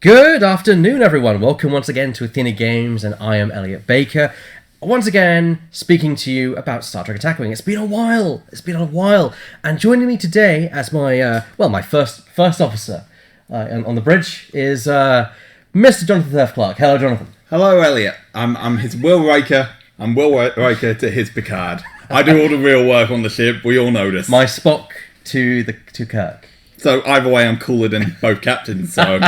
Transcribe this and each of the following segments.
Good afternoon, everyone. Welcome once again to Athena Games, and I am Elliot Baker. Once again, speaking to you about Star Trek Attack Wing. It's been a while. And joining me today as my first officer on the bridge is Mr. Jonathan Thurf Clark. Hello, Jonathan. Hello, Elliot. I'm his Will Riker. I'm Will Riker to his Picard. I do all the real work on the ship. We all know this. My Spock to Kirk. So either way, I'm cooler than both captains. So, we're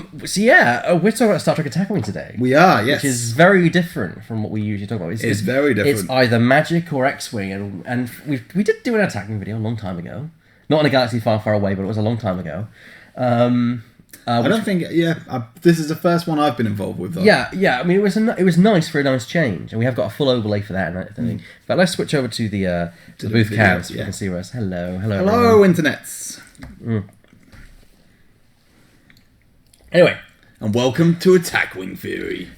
talking about Star Trek Attack Wing today. we are, yes. Which is very different from what we usually talk about. It's very different. It's either Magic or X-Wing, and we did do an Attack Wing video a long time ago. Not in a galaxy far, far away, but it was a long time ago. I don't think. This is the first one I've been involved with, though. Yeah. I mean, it was nice for a nice change, and we have got a full overlay for that and everything. But let's switch over to the booth video, cam so we can see us. Hello, internets. Anyway, And welcome to Attack Wing Theory.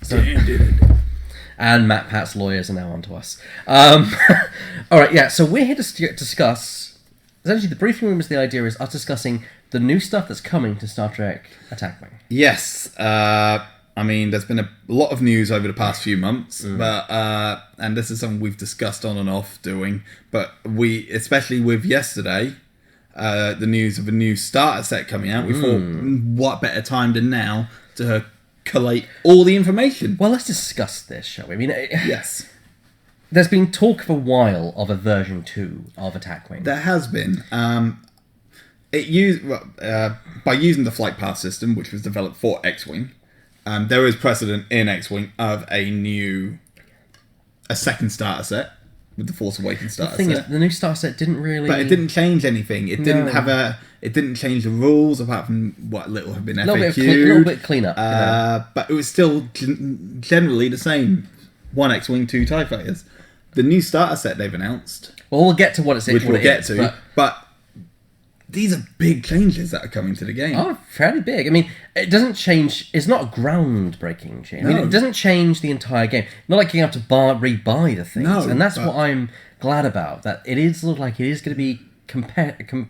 and Matt Pat's lawyers are now on to us. All right, yeah. So we're here to discuss. Essentially, the briefing room is the idea is us discussing the new stuff that's coming to Star Trek Attack Wing. Yes. I mean, there's been a lot of news over the past few months, but and this is something we've discussed on and off doing. But we, especially with yesterday, the news of a new starter set coming out, we thought, what better time than now to collate all the information? Well, let's discuss this, shall we? I mean, Yes, there's been talk for a while of a version 2 of Attack Wing. there has been. It used by using the flight path system, which was developed for X-Wing. There is precedent in X-Wing of a second starter set with the Force Awakens starter The thing set. is, the new starter set didn't really... But it didn't change anything. It didn't No. It didn't change the rules apart from what little have been a FAQ'd. little bit cleanup. But it was still generally the same. 1 X-Wing, 2 TIE Fighters. The new starter set they've announced, Well, we'll get to what which we'll get to, but these are big changes that are coming to the game. Oh, fairly big. I mean, it doesn't change... It's not a groundbreaking change. I mean, No. it doesn't change the entire game. Not like you have to rebuy the things. No, and that's but- what I'm glad about. That it is look like it is going to be compatible.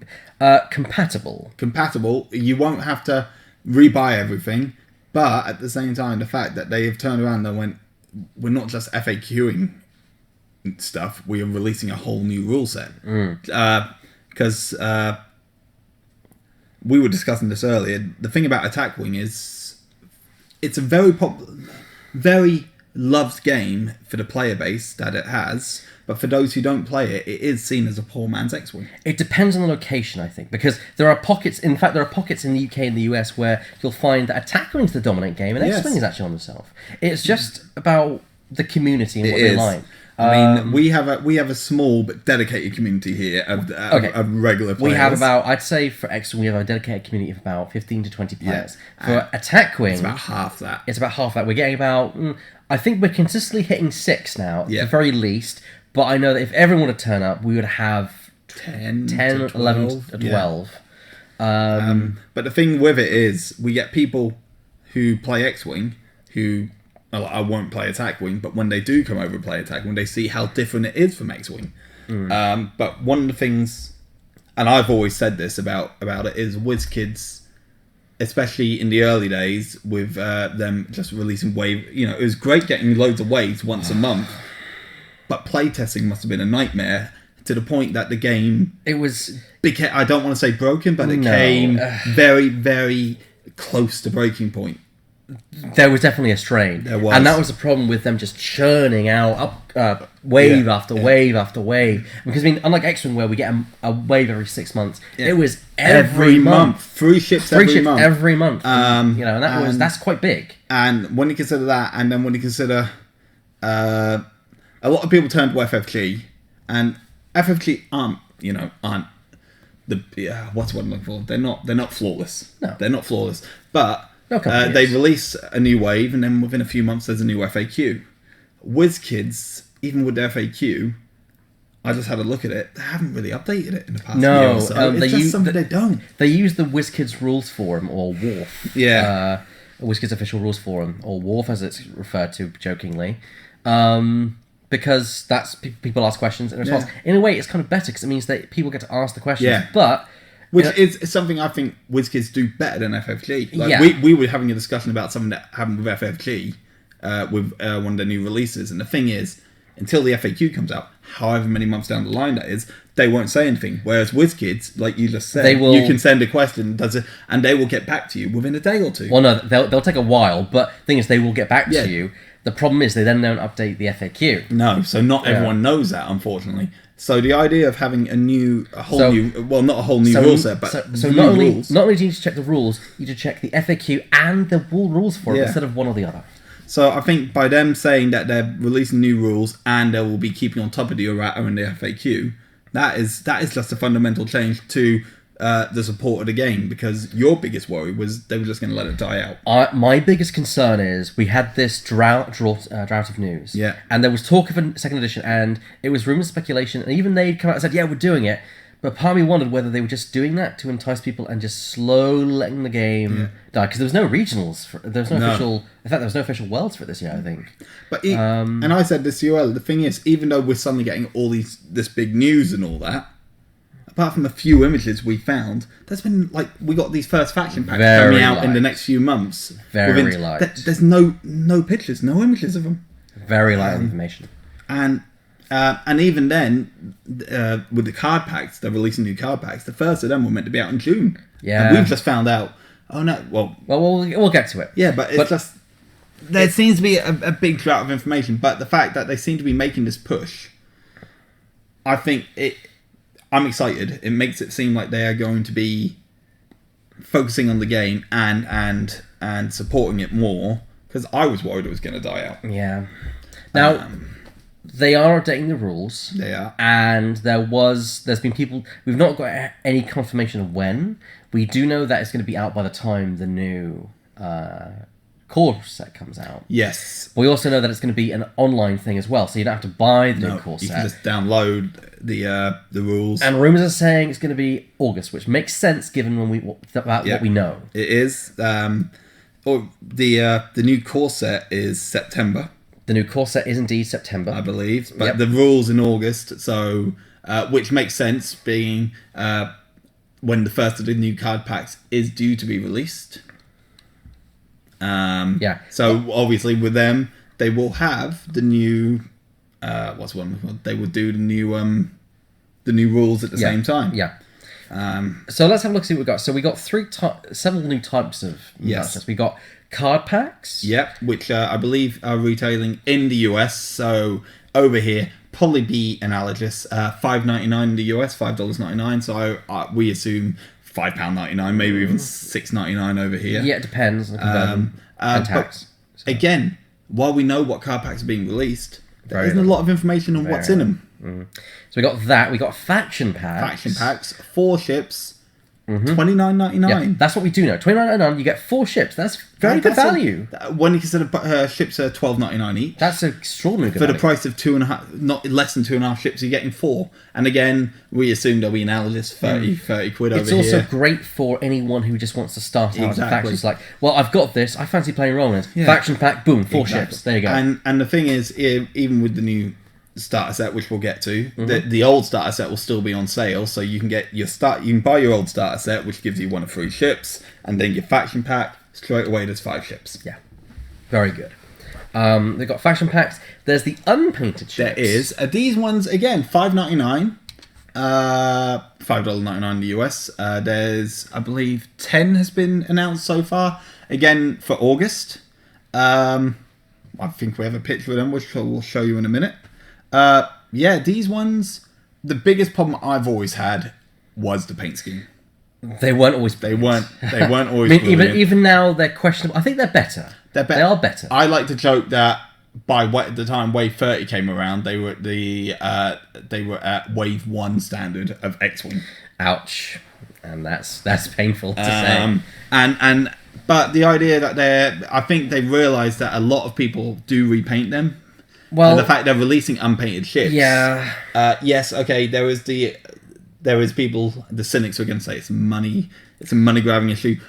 Compatible. You won't have to rebuy everything, but at the same time, the fact that they have turned around and went, we're not just FAQing stuff, we are releasing a whole new rule set. Because we were discussing this earlier. The thing about Attack Wing is it's a very loved game for the player base that it has, but for those who don't play it, it is seen as a poor man's X-Wing. It depends on the location, I think, because there are pockets. In fact, there are pockets in the UK and the US where you'll find that Attack Wing is the dominant game and Yes. X-Wing is actually on itself. It's just about the community and what they like. I mean, we have a small but dedicated community here of regular players. We have about, I'd say for X-Wing, we have a dedicated community of about 15 to 20 players. For Attack Wing, it's about half that. It's about half that. We're getting about, I think we're consistently hitting 6 now, at Yeah. the very least. But I know that if everyone would turn up, we would have 10 10 to 11 to 12. 12. But the thing with it is, we get people who play X-Wing who, well, I won't play Attack Wing, but when they do come over and play Attack Wing, they see how different it is from X-Wing. But one of the things, and I've always said this about it, is WizKids, especially in the early days with them just releasing wave. It was great getting loads of waves once a month, but playtesting must have been a nightmare to the point that the game became, I don't want to say broken, but it came very, very close to breaking point. There was definitely a strain. There was. And that was the problem with them just churning out wave after wave after wave. Because, I mean, unlike X-Wing where we get a wave every 6 months, it was every month. 3 ships every month. Every month. And that's quite big. And when you consider that, and then when you consider a lot of people turn to FFG, and FFG aren't the what's what I'm looking for? They're not flawless. No. They're not flawless. But No, they release a new wave, and then within a few months there's a new FAQ. WizKids, even with their FAQ, I just had a look at it. They haven't really updated it in the past year or so. It's just something they don't. They use the WizKids Rules Forum, or WARF. Yeah. WizKids Official Rules Forum, or WARF as it's referred to jokingly. Because that's people ask questions and response. Yeah. In a way, it's kind of better because it means that people get to ask the questions. Yeah. But Which is something I think WizKids do better than FFG. Like Yeah. we were having a discussion about something that happened with FFG, with one of the new releases, and the thing is, until the FAQ comes out, however many months down the line that is, they won't say anything. Whereas WizKids, like you just said, you can send a question, and they will get back to you within a day or two. Well, no, they'll take a while, but the thing is, they will get back to you. The problem is they then don't update the FAQ. No, so not everyone knows that, unfortunately. So the idea of having a whole new rule set, but so not only do you need to check the rules, you need to check the FAQ and the rules for it instead of one or the other. So I think by them saying that they're releasing new rules and they will be keeping on top of the errata and the FAQ, that is just a fundamental change to the support of the game, because your biggest worry was they were just going to let it die out. My biggest concern is we had this drought of news, and there was talk of a second edition, and it was rumours, speculation, and even they'd come out and said, "Yeah, we're doing it." But part of me wondered whether they were just doing that to entice people and just slowly letting the game die, because there was no regionals. There was no official. In fact, there was no official worlds for it this year, I think. But and I said this to you earlier. The thing is, even though we're suddenly getting all this big news and all that, apart from a few images we found, there's been we got these first faction packs coming out in the next few months. Very light. There's no pictures, no images of them. Very light information. And even then, with the card packs, they're releasing new card packs. The first of them were meant to be out in June. Yeah. And we've just found out. Oh no! Well, we'll get to it. Yeah, but it's just there seems to be a big drought of information. But the fact that they seem to be making this push, I think I'm excited. It makes it seem like they are going to be focusing on the game and supporting it more, because I was worried it was going to die out. Yeah. Now, they are updating the rules. They are. And there's been people, we've not got any confirmation of when. We do know that it's going to be out by the time the new core set comes out. Yes. But we also know that it's going to be an online thing as well, so you don't have to buy the new core set. You can just download the rules. And rumours are saying it's going to be August, which makes sense given what we know. It is. The new core set is September. The new core set is indeed September, I believe, but the rules in August. So, which makes sense, being when the first of the new card packs is due to be released. So obviously, with them, they will have the new. They will do the new rules at the same time. Yeah. So let's have a look, see what we got. So we got several new types of merchandise. We got card packs. Yep, which I believe are retailing in the US. So over here, probably be analogous. $5.99 in the US, $5.99. So we assume £5.99, maybe even $6.99 over here. Yeah, it depends on the and tax. So. Again, while we know what card packs are being released, there isn't a lot of information on what's in them. So we got that. We got faction packs. 4 ships. $29.99. Yeah, that's what we do know. $29.99, you get 4 ships. That's very good value. When you consider ships are $12.99 each. That's extraordinary good for value. The price of 2.5, not less than 2.5 ships, you're getting 4. And again, we assume there'll be an analogist 30 quid over here. It's also great for anyone who just wants to start out as a faction. It's like, well, I've got this. I fancy playing Romans. Yeah. Faction pack, boom, 4 ships. There you go. And the thing is, even with the new starter set, which we'll get to, the old starter set will still be on sale, so you can get you can buy your old starter set, which gives you 1 of 3 ships, and then your faction pack straight away. There's 5 ships. Yeah, very good. They've got faction packs. There's the unpainted ships. There is these ones again, $5.99, $5.99 in the US. There's, I believe, 10 has been announced so far. Again for August. I think we have a picture of them, which we'll show you in a minute. These ones, the biggest problem I've always had was the paint scheme. They weren't always brilliant. They weren't always brilliant. Even now they're questionable. I think they're better. They are better. I like to joke that by the time Wave 30 came around, they were at Wave 1 standard of X-Wing. Ouch. And that's painful to say. But the idea that I think they realised that a lot of people do repaint them. Well, and the fact they're releasing unpainted ships. Yeah. Yes. Okay. There is people. The cynics who are going to say it's money. It's a money grabbing issue.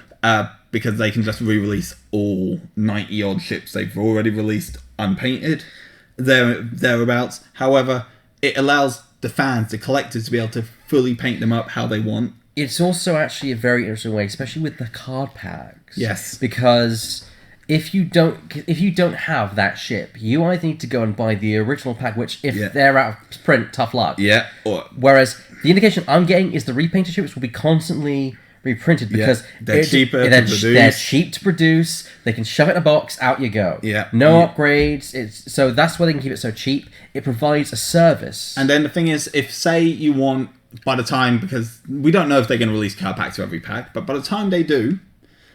Because they can just re-release all 90 odd ships they've already released unpainted. Thereabouts. However, it allows the fans, the collectors, to be able to fully paint them up how they want. it's also actually a very interesting way, especially with the card packs. Yes. Because if you don't have that ship, you either need to go and buy the original pack, which if they're out of print, tough luck. Yeah. Whereas the indication I'm getting is the repainted ships will be constantly reprinted because they're cheaper to produce. They're cheap to produce. They can shove it in a box, out you go. Yeah. No upgrades. So that's why they can keep it so cheap. It provides a service. And then the thing is, if say you want, by the time, because we don't know if they're going to release card packs to every pack, but by the time they do,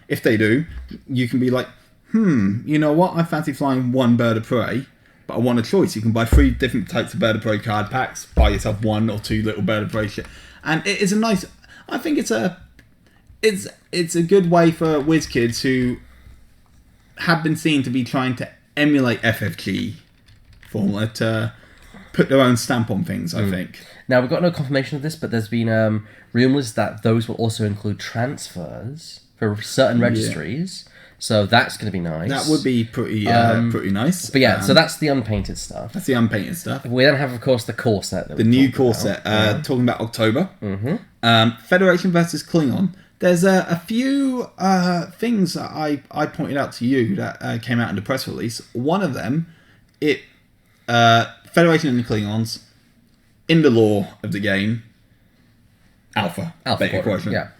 if they do, you can be like, you know what? I fancy flying one bird of prey, but I want a choice. You can buy 3 different types of bird of prey card packs. Buy yourself 1 or 2 little bird of prey shit, and it is a nice. I think it's a good way for whiz kids who have been seen to be trying to emulate FFG formula to put their own stamp on things. I think. Now we've got no confirmation of this, but there's been rumours that those will also include transfers for certain registries. So that's going to be nice. That would be pretty nice. But yeah, so that's the unpainted stuff. That's the unpainted stuff. We then have, of course, the core set. The new core set. Talking about October. Mm-hmm. Federation versus Klingon. There's a few things that I pointed out to you that came out in the press release. One of them, Federation and the Klingons, in the lore of the game, Alpha Beta Quadrant.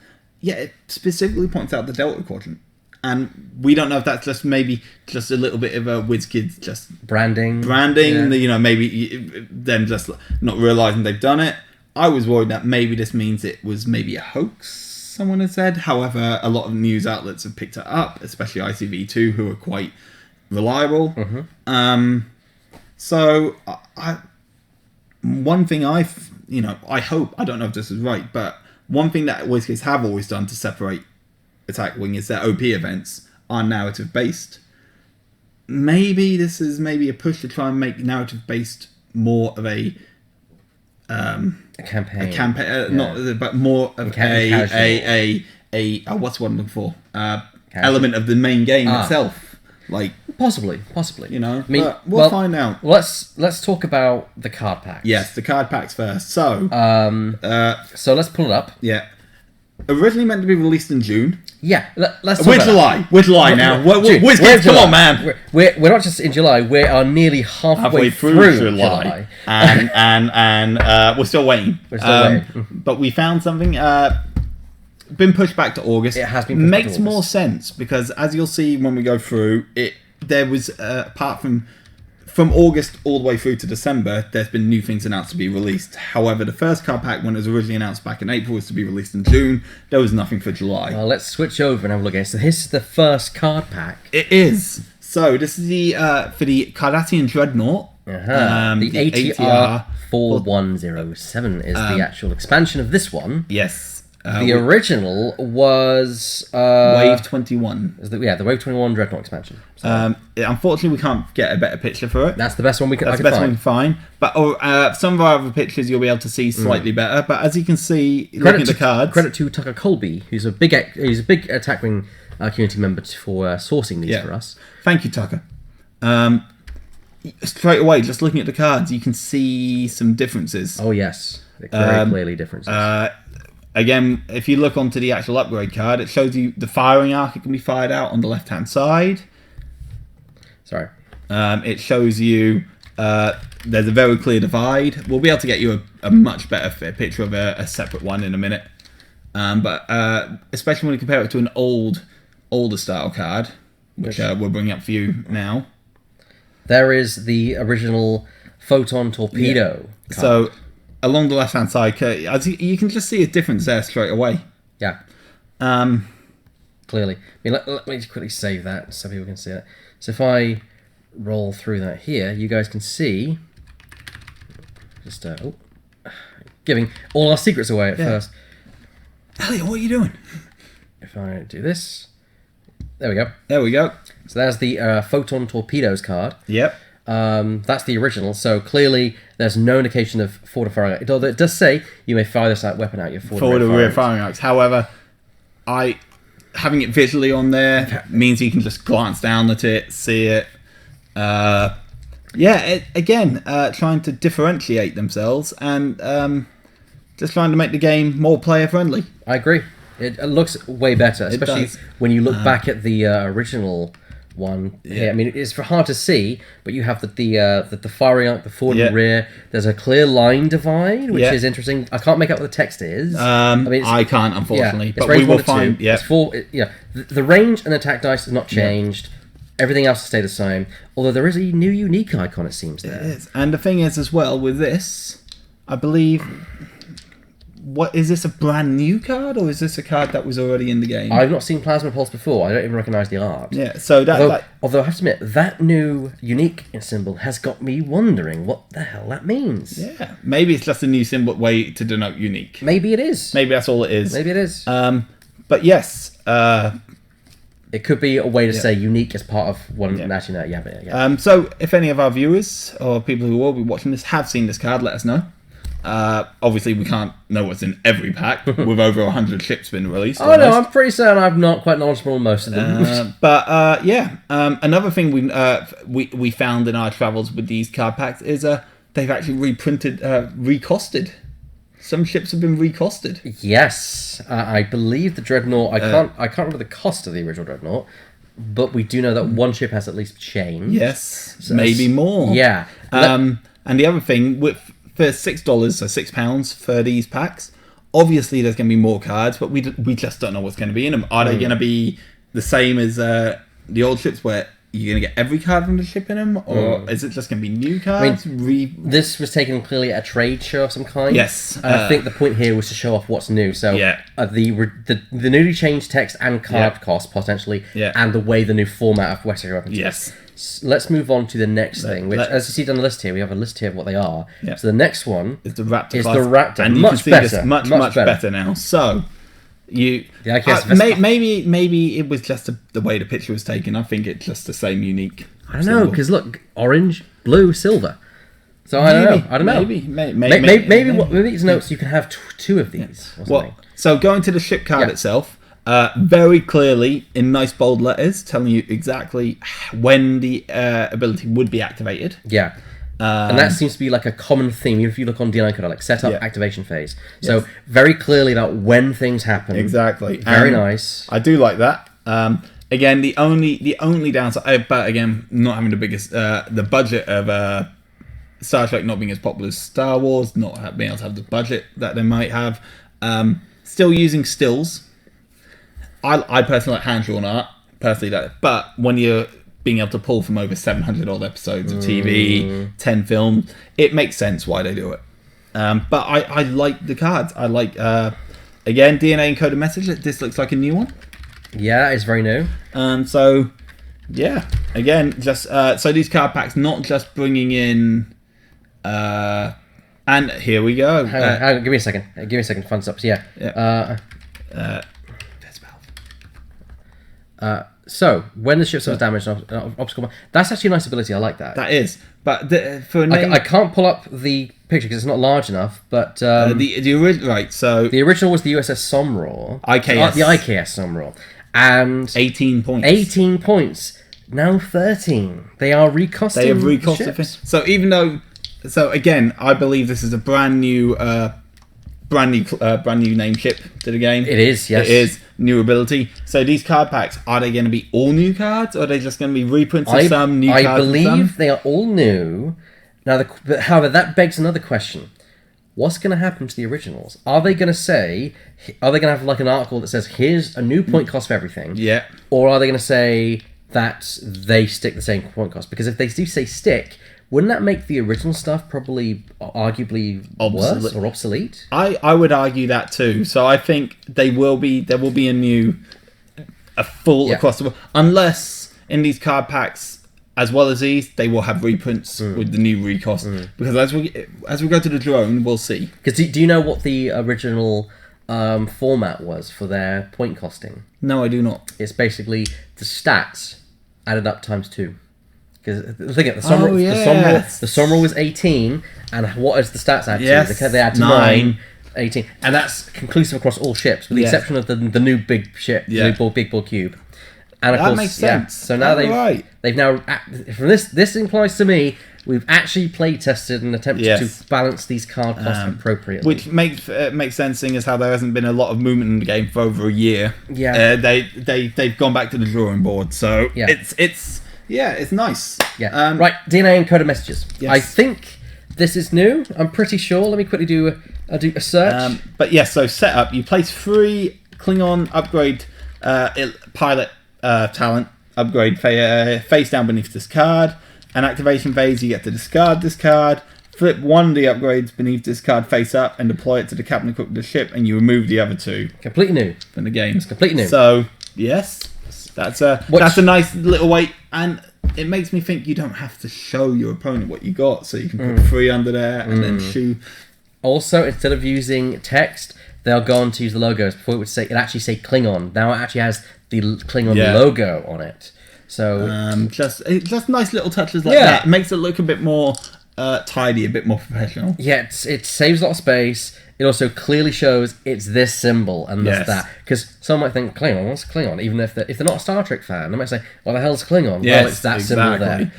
Yeah, it specifically points out the Delta Quadrant. And we don't know if that's just maybe just a little bit of a WizKids just branding. You know, maybe them just not realizing they've done it. I was worried that maybe this means it was maybe a hoax, someone had said. However, a lot of news outlets have picked it up, especially ITV2, who are quite reliable. Mm-hmm. So one thing I hope, I don't know if this is right, but one thing that WizKids have always done to separate Attack Wing is their OP events are narrative based. Maybe this is a push to try and make narrative based more of a campaign, not but more of a what's one I'm looking for element of the main game itself. Like possibly, you know. I mean, but we'll find out. Let's talk about the card packs. Yes, the card packs first. So so let's pull it up. Yeah. Originally meant to be released in June. Yeah, let's talk We're about July. that. We're July now. Come on, man. We're not just in July. We are nearly halfway through July. and we're still waiting. But we found something. Been pushed back to August. It has been pushed back to Makes more sense because, as you'll see when we go through it, there was apart from August all the way through to December, there's been new things announced to be released. However, the first card pack, when it was originally announced back in April, was to be released in June. There was nothing for July. Well, let's switch over and have a look at it. So here's the first card pack. It is. So this is the for the Cardassian Dreadnought. The ATR 4107 is the actual expansion of this one. Yes. The original was Wave 21. The Wave 21 Dreadnought expansion. So Unfortunately, we can't get a better picture for it. That's the best one we can. That's the best one we can find. But some of our other pictures you'll be able to see slightly better. But as you can see, looking at the cards, credit to Tucker Colby, who's a big Attack Wing community member for sourcing these for us. Thank you, Tucker. Straight away, just looking at the cards, you can see some differences. Oh yes, very clearly differences. Again, if you look onto the actual upgrade card, it shows you the firing arc. It can be fired out on the left-hand side. Sorry. It shows you there's a very clear divide. We'll be able to get you a much better picture of a separate one in a minute. But especially when you compare it to an older style card, which we're bringing up for you now. There is the original Photon Torpedo card. So along the left-hand side, as you can just see a difference there straight away. Yeah. Clearly. I mean, let me just quickly save that so people can see it. So if I roll through that here, you guys can see... Just giving all our secrets away at first. Elliot, what are you doing? If I do this... There we go. There we go. So there's the Photon Torpedoes card. Yep. That's the original, so clearly there's no indication of forward firing arc. Although it does say you may fire this weapon out your forward and rear firing arcs. However, having it visually on there means you can just glance down at it, see it. Trying to differentiate themselves, and just trying to make the game more player friendly. I agree. It looks way better, especially does. when you look back at the original one. Yeah. I mean, it's hard to see, but you have the firing arc, the forward and rear. There's a clear line divide, which is interesting. I can't make out what the text is. I can't, unfortunately, but range we will find. Yeah, it's the range and attack dice has not changed. Everything else will stay the same. Although there is a new unique icon, it seems. There. It is, and the thing is, as well with this, I believe. What is this, a brand new card, or is this a card that was already in the game? I've not seen Plasma Pulse before. I don't even recognise the art. Yeah, so although I have to admit, that new unique symbol has got me wondering what the hell that means. Yeah, maybe it's just a new symbol way to denote unique. Maybe it is. Maybe that's all it is. Maybe it is. But yes, it could be a way to say unique as part of one. Actually, no, yeah. So if any of our viewers or people who will be watching this have seen this card, let us know. Obviously, we can't know what's in every pack with over 100 ships been released. Oh no, I'm pretty certain I'm not quite knowledgeable on most of them. Another thing we found in our travels with these card packs is they've actually recosted. Some ships have been recosted. Yes, I believe the Dreadnought. I can't remember the cost of the original Dreadnought, but we do know that one ship has at least changed. Yes, so maybe more. Yeah. And the other thing for $6, so £6 for these packs. Obviously, there's going to be more cards, but we just don't know what's going to be in them. Are they going to be the same as the old ships, where you're going to get every card from the ship in them, or is it just going to be new cards? This was taken clearly at a trade show of some kind. Yes, and I think the point here was to show off what's new. So the newly changed text and card cost potentially, and the way the new format of Western Weapons. Yes. Let's move on to the next thing, which, as you see on the list here, we have a list here of what they are. Yeah. So the next one is the Raptor. And much better. Much better now. So maybe it was just the way the picture was taken. I think it's just the same unique. I don't know, because look, orange, blue, silver. So I don't know. Maybe it's notes you can have two of these. Or something. So going to the ship card itself. Very clearly in nice bold letters telling you exactly when the ability would be activated. Yeah. And that seems to be like a common theme. Even if you look on D9 code, like setup, activation phase. So very clearly about when things happen. Exactly. Very nice. I do like that. Again, the only downside, but again, not having the biggest, the budget of Star Trek not being as popular as Star Wars, not being able to have the budget that they might have. Still using stills. I personally like hand-drawn art, but when you're being able to pull from over 700 odd episodes of TV, 10 films, it makes sense why they do it. But I like the cards. I like, again, DNA encoded message. This looks like a new one. Yeah, it's very new. So, yeah, again, just so these card packs, not just bringing in... and here we go. Hang on, give me a second. Give me a second. Fun stops. Yeah. So when the ship suffers damage, obstacle, that's actually a nice ability. I like that. That is, but for a name, I can't pull up the picture because it's not large enough. But the original, right? So the original was the USS Somror, IKS, the IKS Somror, and 18 points. 18 points. Now 13. They are recosting. They have recosted ships. So even though, again, I believe this is a brand new name ship to the game. It is, yes. It is. New ability. So these card packs, are they going to be all new cards, or are they just going to be reprints of some new cards? I believe they are all new. Now, however, that begs another question. What's going to happen to the originals? Are they going to have like an article that says, here's a new point cost for everything? Yeah. Or are they going to say that they stick the same point cost? Because if they do say stick, wouldn't that make the original stuff probably arguably worse or obsolete? I would argue that too. So I think there will be a full across the board, unless in these card packs as well as these they will have reprints with the new recost. Because as we go to the drone, we'll see. Because do you know what the original format was for their point costing? No, I do not. It's basically the stats added up times 2. Because look at the Somror was 18, and what is the stats add to? Yes, they add to 9, 18, and that's conclusive across all ships, with the exception of the new big ship, the big ball cube. And of course, makes sense. So now they've now from this implies to me we've actually play tested and attempted Yes. to balance these card costs appropriately. Which makes sense, seeing as how there hasn't been a lot of movement in the game for over a year. Yeah. They've gone back to the drawing board, so Yeah. it's nice. Yeah. Right, DNA encoded messages. Yes. I think this is new. I'm pretty sure. Let me quickly do a search. But yes, so setup. You place 3 Klingon upgrade pilot talent upgrade face down beneath this card. An activation phase, you get to discard this card. Flip one of the upgrades beneath this card face up and deploy it to the captain and cook of the ship, and you remove the other 2 Completely new. from the game. It's completely new. So yes, that's a nice little way, and it makes me think you don't have to show your opponent what you got, so you can put 3 under there and then shoot. Also, instead of using text, they'll go on to use the logos. Before it actually say Klingon. Now it actually has the Klingon logo on it. So just nice little touches like that. It makes it look a bit more tidy, a bit more professional. Yeah, it saves a lot of space. It also clearly shows it's this symbol and that's that. Because someone might think, Klingon, what's Klingon? Even if they're not a Star Trek fan, they might say, what the hell's Klingon? Yes, well, it's that symbol there.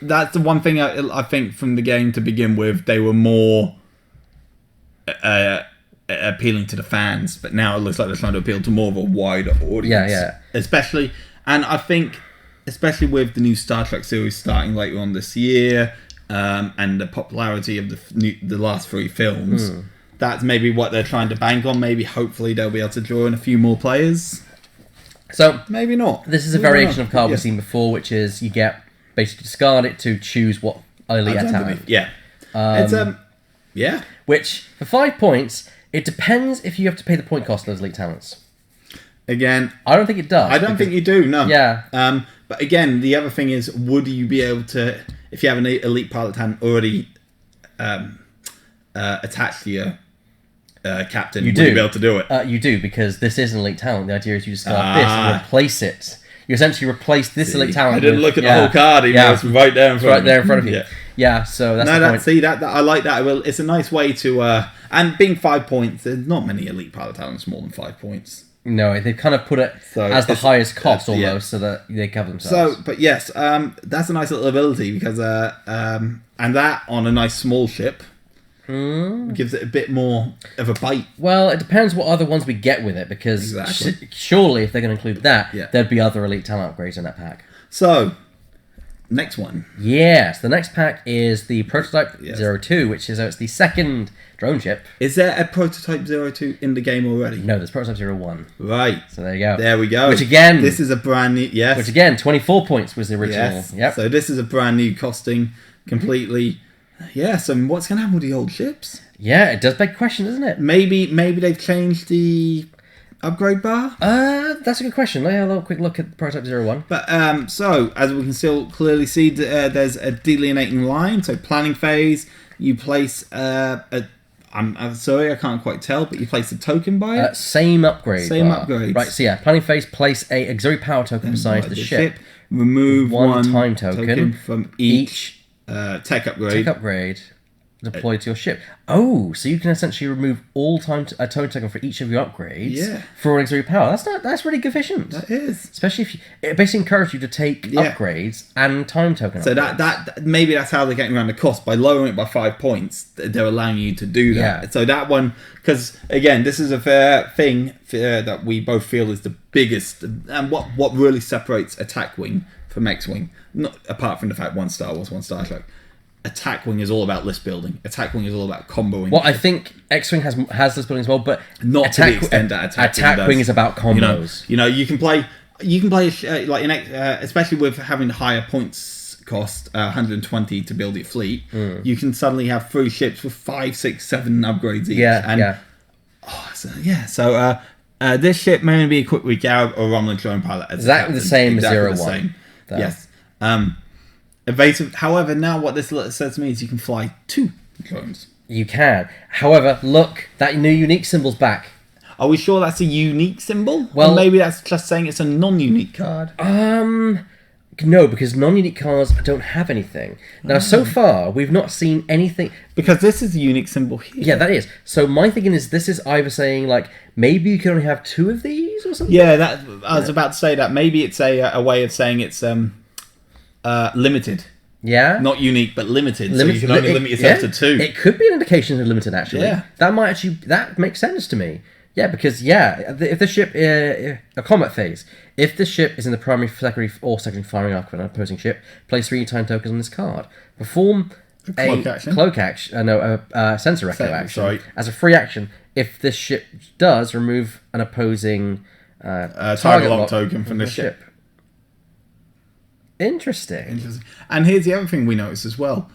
That's the one thing I think from the game to begin with, they were more appealing to the fans, but now it looks like they're trying to appeal to more of a wider audience. Yeah. I think, especially with the new Star Trek series starting later on this year, and the popularity of the last 3 films, that's maybe what they're trying to bank on. Maybe, hopefully, they'll be able to draw in a few more players. So maybe not. This is a variation of card we've seen before, which is you get basically discard it to choose what elite talent. Yeah. Which, for 5 points, it depends if you have to pay the point cost of those elite talents. Again, I don't think it does. I don't think you do, no. Yeah. But again, the other thing is, would you be able to, if you have an elite pilot talent already attached to your captain, would you be able to do it? You do, because this is an elite talent. The idea is you discard this and replace it. You essentially replace this elite talent. I didn't look at the whole card, even though it's right there in front of you. Yeah, so that's the point. See, that I like that. It's a nice way to... and being 5 points, there's not many elite pilot talents more than 5 points. No, they've kind of put it as the highest cost almost, so that they cover themselves. So, but yes, that's a nice little ability, because and that on a nice small ship gives it a bit more of a bite. Well, it depends what other ones we get with it, because surely if they're going to include that, there'd be other elite talent upgrades in that pack. So, next one. Yes, the next pack is the Prototype 02, which is it's the second drone ship. Is there a Prototype 02 in the game already? No, there's Prototype 01. Right. So there you go. There we go. Which again... This is a brand new... Yes. Which again, 24 points was the original. Yes. Yep. So this is a brand new costing completely... Yes, and what's going to happen with the old ships? Yeah, it does beg a question, doesn't it? Maybe they've changed the upgrade bar? That's a good question. Let me have a little quick look at Prototype 01. But, so, as we can still clearly see, there's a delineating line. So, planning phase, you place I'm sorry, I can't quite tell, but you place a token by it? Same upgrade. Same upgrade. Right, so yeah, planning phase, place a auxiliary power token beside the ship. Remove one time token from each tech upgrade. Deployed to your ship. Oh, so you can essentially remove all a time token for each of your upgrades for an auxiliary power. That's really efficient. That is. Especially if it basically encourages you to take upgrades and time token so upgrades. that maybe that's how they're getting around the cost. By lowering it by 5 points, they're allowing you to do that. Yeah. So that one, because again, this is a fair thing that we both feel is the biggest, and what really separates Attack Wing from X-Wing, not apart from the fact one Star Wars, one Star Trek. Attack Wing is all about list building. Attack Wing is all about comboing. Well, I think X-Wing has list building as well, but not to the extent that Attack Wing is about combos. You know, you can play like especially with having higher points cost, 120 to build your fleet. You can suddenly have 3 ships with 5, 6, 7 upgrades each. So this ship may only be a quick week out or Romulan drone pilot. Exactly the same as 01. Yes. Evasive. However, now what this says to me is you can fly 2 drones. You can. However, look, that new unique symbol's back. Are we sure that's a unique symbol? Well, or maybe that's just saying it's a non-unique card. No, because non-unique cards don't have anything. Now, so far, we've not seen anything... Because this is a unique symbol here. Yeah, that is. So my thinking is this is either saying, like, maybe you can only have 2 of these or something? Yeah, I was about to say that. Maybe it's a way of saying it's limited. Yeah. Not unique, but limited. So you can only limit yourself to 2. It could be an indication of limited, actually. Yeah. That makes sense to me. Yeah, because, if the ship, a combat phase, if the ship is in the primary, secondary, or secondary firing arc of an opposing ship, place 3 time tokens on this card. Perform a cloak action, sensor echo action. Right. As a free action, if this ship does, remove an opposing target lock token from the ship. Interesting. And here's the other thing we noticed as well.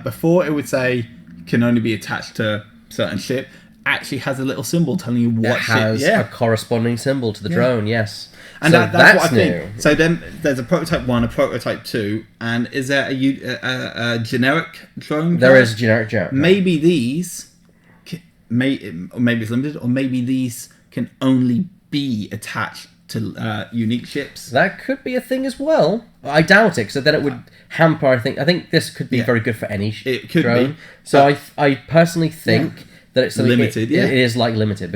Before it would say can only be attached to certain ship, actually has a little symbol telling you what ship. It has a corresponding symbol to the drone, yes. And so that's what I think. So then there's a prototype 1, a prototype 2, and is there a generic drone? There is a generic drone. Maybe these, maybe it's limited, or maybe these can only be attached to unique ships. That could be a thing as well. I doubt it, so then it would hamper. I think this could be very good for any drone. Be. So I personally think that it's limited. It is like limited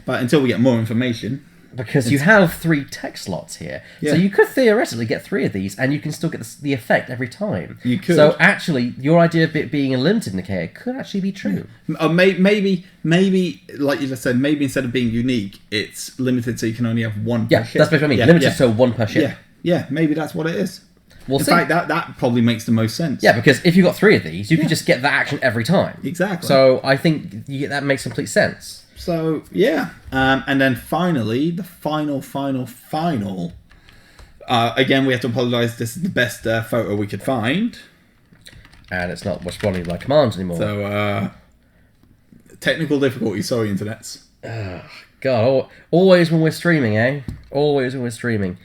but until we get more information. Because you have 3 tech slots here. Yeah. So you could theoretically get 3 of these, and you can still get the effect every time. You could. So actually, your idea of it being a limited indicator could actually be true. Or maybe, like you just said, maybe instead of being unique, it's limited so you can only have 1 per ship. That's what I mean. Limited so 1 per ship. Yeah, maybe that's what it is. In fact, that probably makes the most sense. Yeah, because if you've got 3 of these, you could just get that action every time. Exactly. So I think that makes complete sense. So, yeah. And then finally, the final. Again, we have to apologise. This is the best photo we could find. And it's not responding to my commands anymore. So, technical difficulties. Sorry, internets. God, always when we're streaming, eh? Always when we're streaming.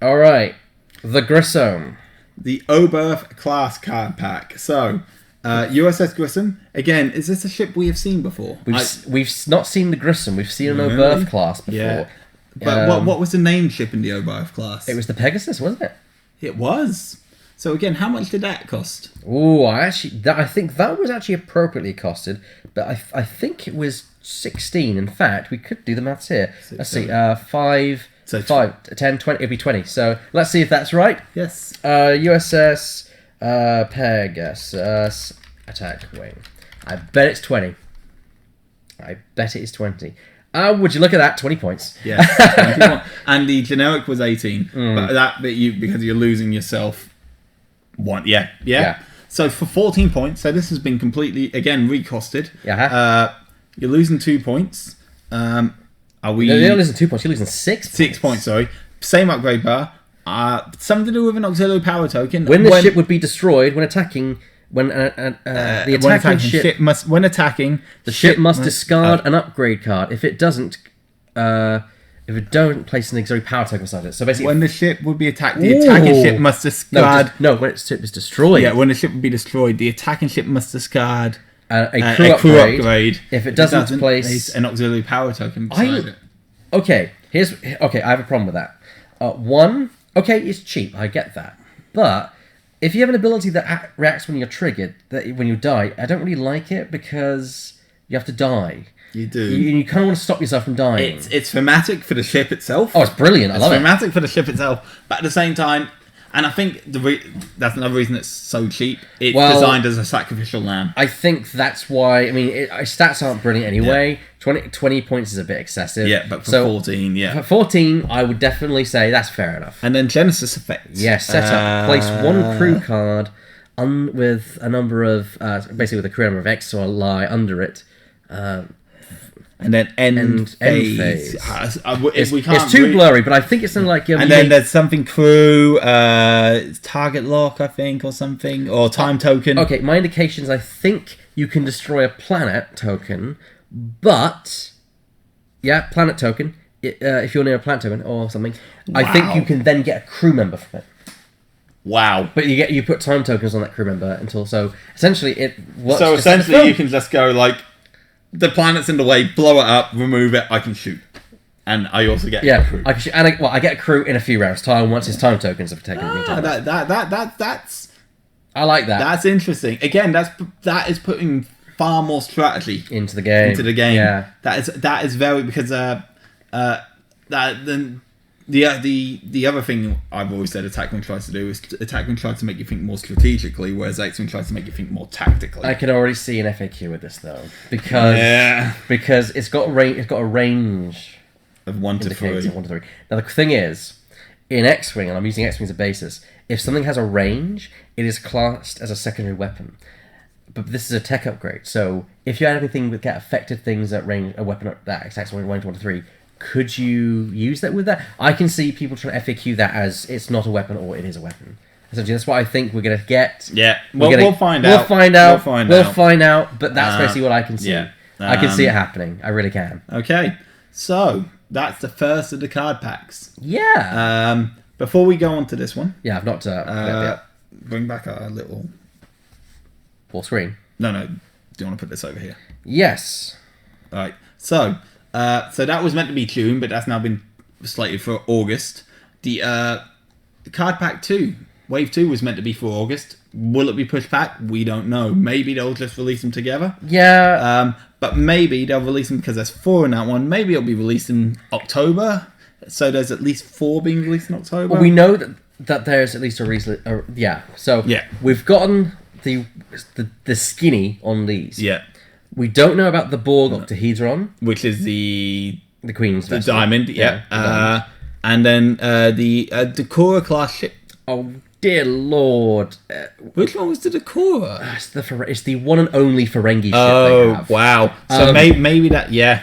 All right. The Grissom. The Oberth class card pack. So... USS Grissom. Again, is this a ship we have seen before? We've not seen the Grissom. We've seen an Oberth class before. Yeah. But what was the name ship in the Oberth class? It was the Pegasus, wasn't it? It was. So again, how much did that cost? Oh, I think that was actually appropriately costed, but I think it was 16. In fact, we could do the maths here. Let's see. 5, 10, 20. It'd be 20. So let's see if that's right. Yes. USS. Pegasus attack wing. I bet it's 20. I bet it is 20. Would you look at that? 20 points. Yeah. And the generic was 18. But because you're losing yourself 1. Yeah. So for 14 points, so this has been completely, again, recosted. You're losing 2 points. You're not losing 2 points, you're losing 6 points. 6 points, sorry. Same upgrade bar. Something to do with an auxiliary power token. When the ship would be destroyed when attacking, the attacking ship must discard an upgrade card. If it doesn't, place an auxiliary power token beside it. So basically, when the ship would be attacked, the attacking ship must discard. When its ship is destroyed. Yeah, when the ship would be destroyed, the attacking ship must discard a crew upgrade. If it doesn't place an auxiliary power token beside it. Okay, I have a problem with that. One. Okay, it's cheap, I get that. But if you have an ability that reacts when you're triggered, when you die, I don't really like it because you have to die. You do. You kind of want to stop yourself from dying. It's thematic for the ship itself. Oh, it's brilliant. I love it. It's thematic for the ship itself. But at the same time, and I think that's another reason it's so cheap. It's designed as a sacrificial lamb. I think that's why. I mean, stats aren't brilliant anyway. Yeah. 20 points is a bit excessive. Yeah, but for 14, yeah. For 14, I would definitely say that's fair enough. And then Genesis effects. Yes, set up. Place 1 crew card with a number of... basically with a crew number of X or Y under it. And then end phase. It's too blurry, but I think it's something like... and then there's something crew, target lock, I think, or something, or time token. Okay, my indications, I think you can destroy a planet token, but... Yeah, planet token. If you're near a planet token or something, I think you can then get a crew member from it. Wow. But you put time tokens on that crew member until... So, essentially, it works... So, essentially, you can just go, like... The planet's in the way, blow it up, remove it, I can shoot. And I also get a crew. I can shoot, I get a crew in a few rounds' time once his time tokens have taken me time. That's... I like that. That's interesting. Again, that is putting far more strategy into the game. Yeah. That is very... Because then The other thing I've always said Attack Wing tries to do is Attack Wing tries to make you think more strategically, whereas X-Wing tries to make you think more tactically. I can already see an FAQ with this though, because it's got a range of 1 to 3. 1 to 3. Now the thing is, in X-Wing, and I'm using X-Wing as a basis, if something has a range, it is classed as a secondary weapon. But this is a tech upgrade, so if you had anything that affected things at range, a weapon that attacks range 1 to 3, could you use that with that? I can see people trying to FAQ that as it's not a weapon or it is a weapon. Essentially, that's what I think we're going to get. Yeah, we'll find out. We'll find out, but that's basically what I can see. Yeah. I can see it happening. I really can. Okay, so that's the first of the card packs. Yeah. Before we go on to this one... Yeah, I've not... bring back our little... Full screen? No. Do you want to put this over here? Yes. Alright, so that was meant to be June, but that's now been slated for August. The card pack 2, Wave 2 was meant to be for August. Will it be pushed back? We don't know. Maybe they'll just release them together. Yeah. But maybe they'll release them because there's 4 in that one. Maybe it'll be released in October. So there's at least 4 being released in October. Well, we know that there's at least a reason. Yeah. So we've gotten the skinny on these. Yeah. We don't know about the Borg octahedron, which is the Queen's vessel. diamond. Yeah. And then the Decora class ship. Oh dear Lord! Which one was the Decora? It's the one and only Ferengi ship. Oh wow! So maybe that